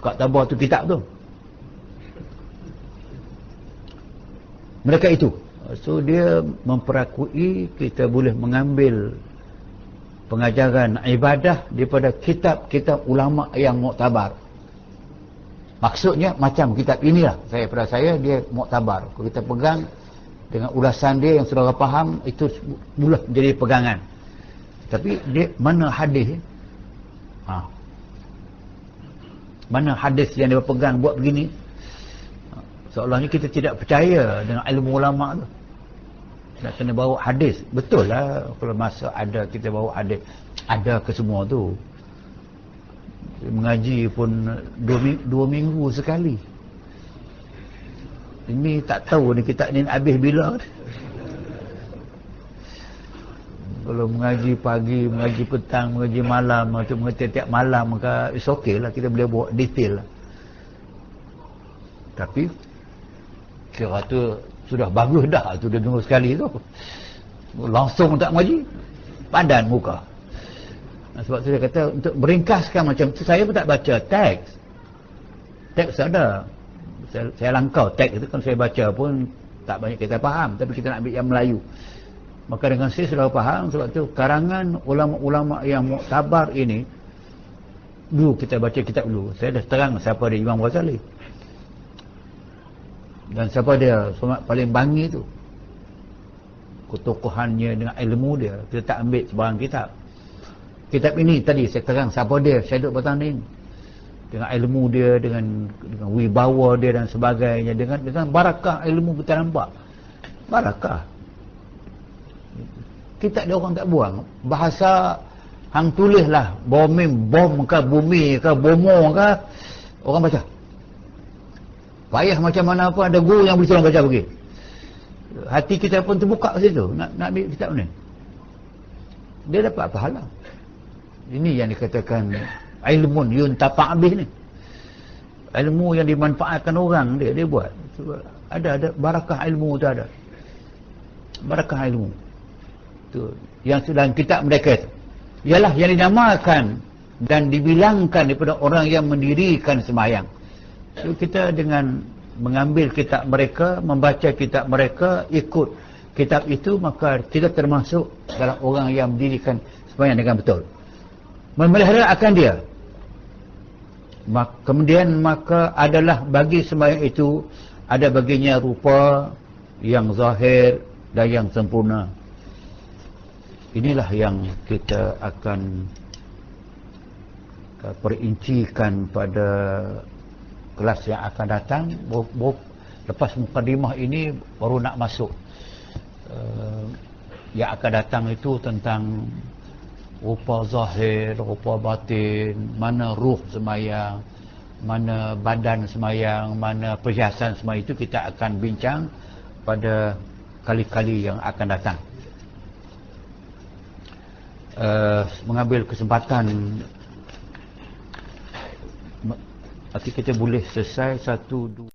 kat tabah tu, kitab tu mereka itu. So dia memperakui kita boleh mengambil pengajaran ibadah daripada kitab-kitab ulama yang muktabar. Maksudnya macam kitab inilah, pada saya dia muktabar. Kalau kita pegang dengan ulasan dia yang saudara faham, itu mula menjadi pegangan. Tapi dia mana hadis? Mana hadis yang dia pegang buat begini? Seolah-olahnya kita tidak percaya dengan ilmu ulama tu. Nak kena bawa hadis. Betul lah kalau masa ada kita bawa hadis. Ada ke semua tu. Mengaji pun 2 minggu sekali. Ini tak tahu ni kita ni habis bila. Kalau mengaji pagi, mengaji petang, mengaji malam, atau mengaji tiap malam, maka it's okay lah, kita boleh buat detail lah. Tapi kira tu sudah bagus dah tu 2 minggu sekali tu. Langsung tak mengaji, padan muka. Sebab tu saya kata untuk meringkaskan macam tu, saya pun tak baca teks. Teks ada. Saya langkau teks itu, kan saya baca pun tak banyak kita faham, tapi kita nak ambil yang Melayu. Maka dengan saya sudah faham, sebab tu karangan ulama-ulama yang muktabar ini, dulu kita baca kitab dulu. Saya dah terang siapa dia Imam Ghazali. Dan siapa dia somat paling bangi tu. Ketokohannya dengan ilmu dia. Kita tak ambil sebarang kitab. Kitab ini tadi saya terang siapa dia, Syeduk Batanding. Dengan ilmu dia, dengan wibawa dia dan sebagainya, dengan barakah ilmu kita nampak. Barakah. Kita ada orang tak buang. Bahasa hang tulislah bom ke bumi ke bomo ke, orang baca. Payah macam mana pun ada guru yang boleh tolong baca pergi. Hati kita pun terbuka ke situ nak ambil kitab ni. Dia dapat pahala. Ini yang dikatakan ilmun yuntafa' bih ni. Ilmu yang dimanfaatkan orang dia buat. Ada barakah ilmu tu ada. Barakah ilmu. Tu yang dalam kitab mereka tu. Ialah yang dinamakan dan dibilangkan daripada orang yang mendirikan sembahyang. So kita dengan mengambil kitab mereka, membaca kitab mereka, ikut kitab itu, maka kita termasuk dalam orang yang mendirikan sembahyang dengan betul. Memelihara akan dia. Kemudian maka adalah bagi sembahyang itu ada baginya rupa yang zahir dan yang sempurna. Inilah yang kita akan perincikan pada kelas yang akan datang. Lepas mukadimah ini baru nak masuk yang akan datang itu tentang rupa zahir, rupa batin, mana ruh sembahyang, mana badan sembahyang, mana perhiasan sembahyang, itu kita akan bincang pada kali-kali yang akan datang. Mengambil kesempatan, nanti kita boleh selesai 1, 2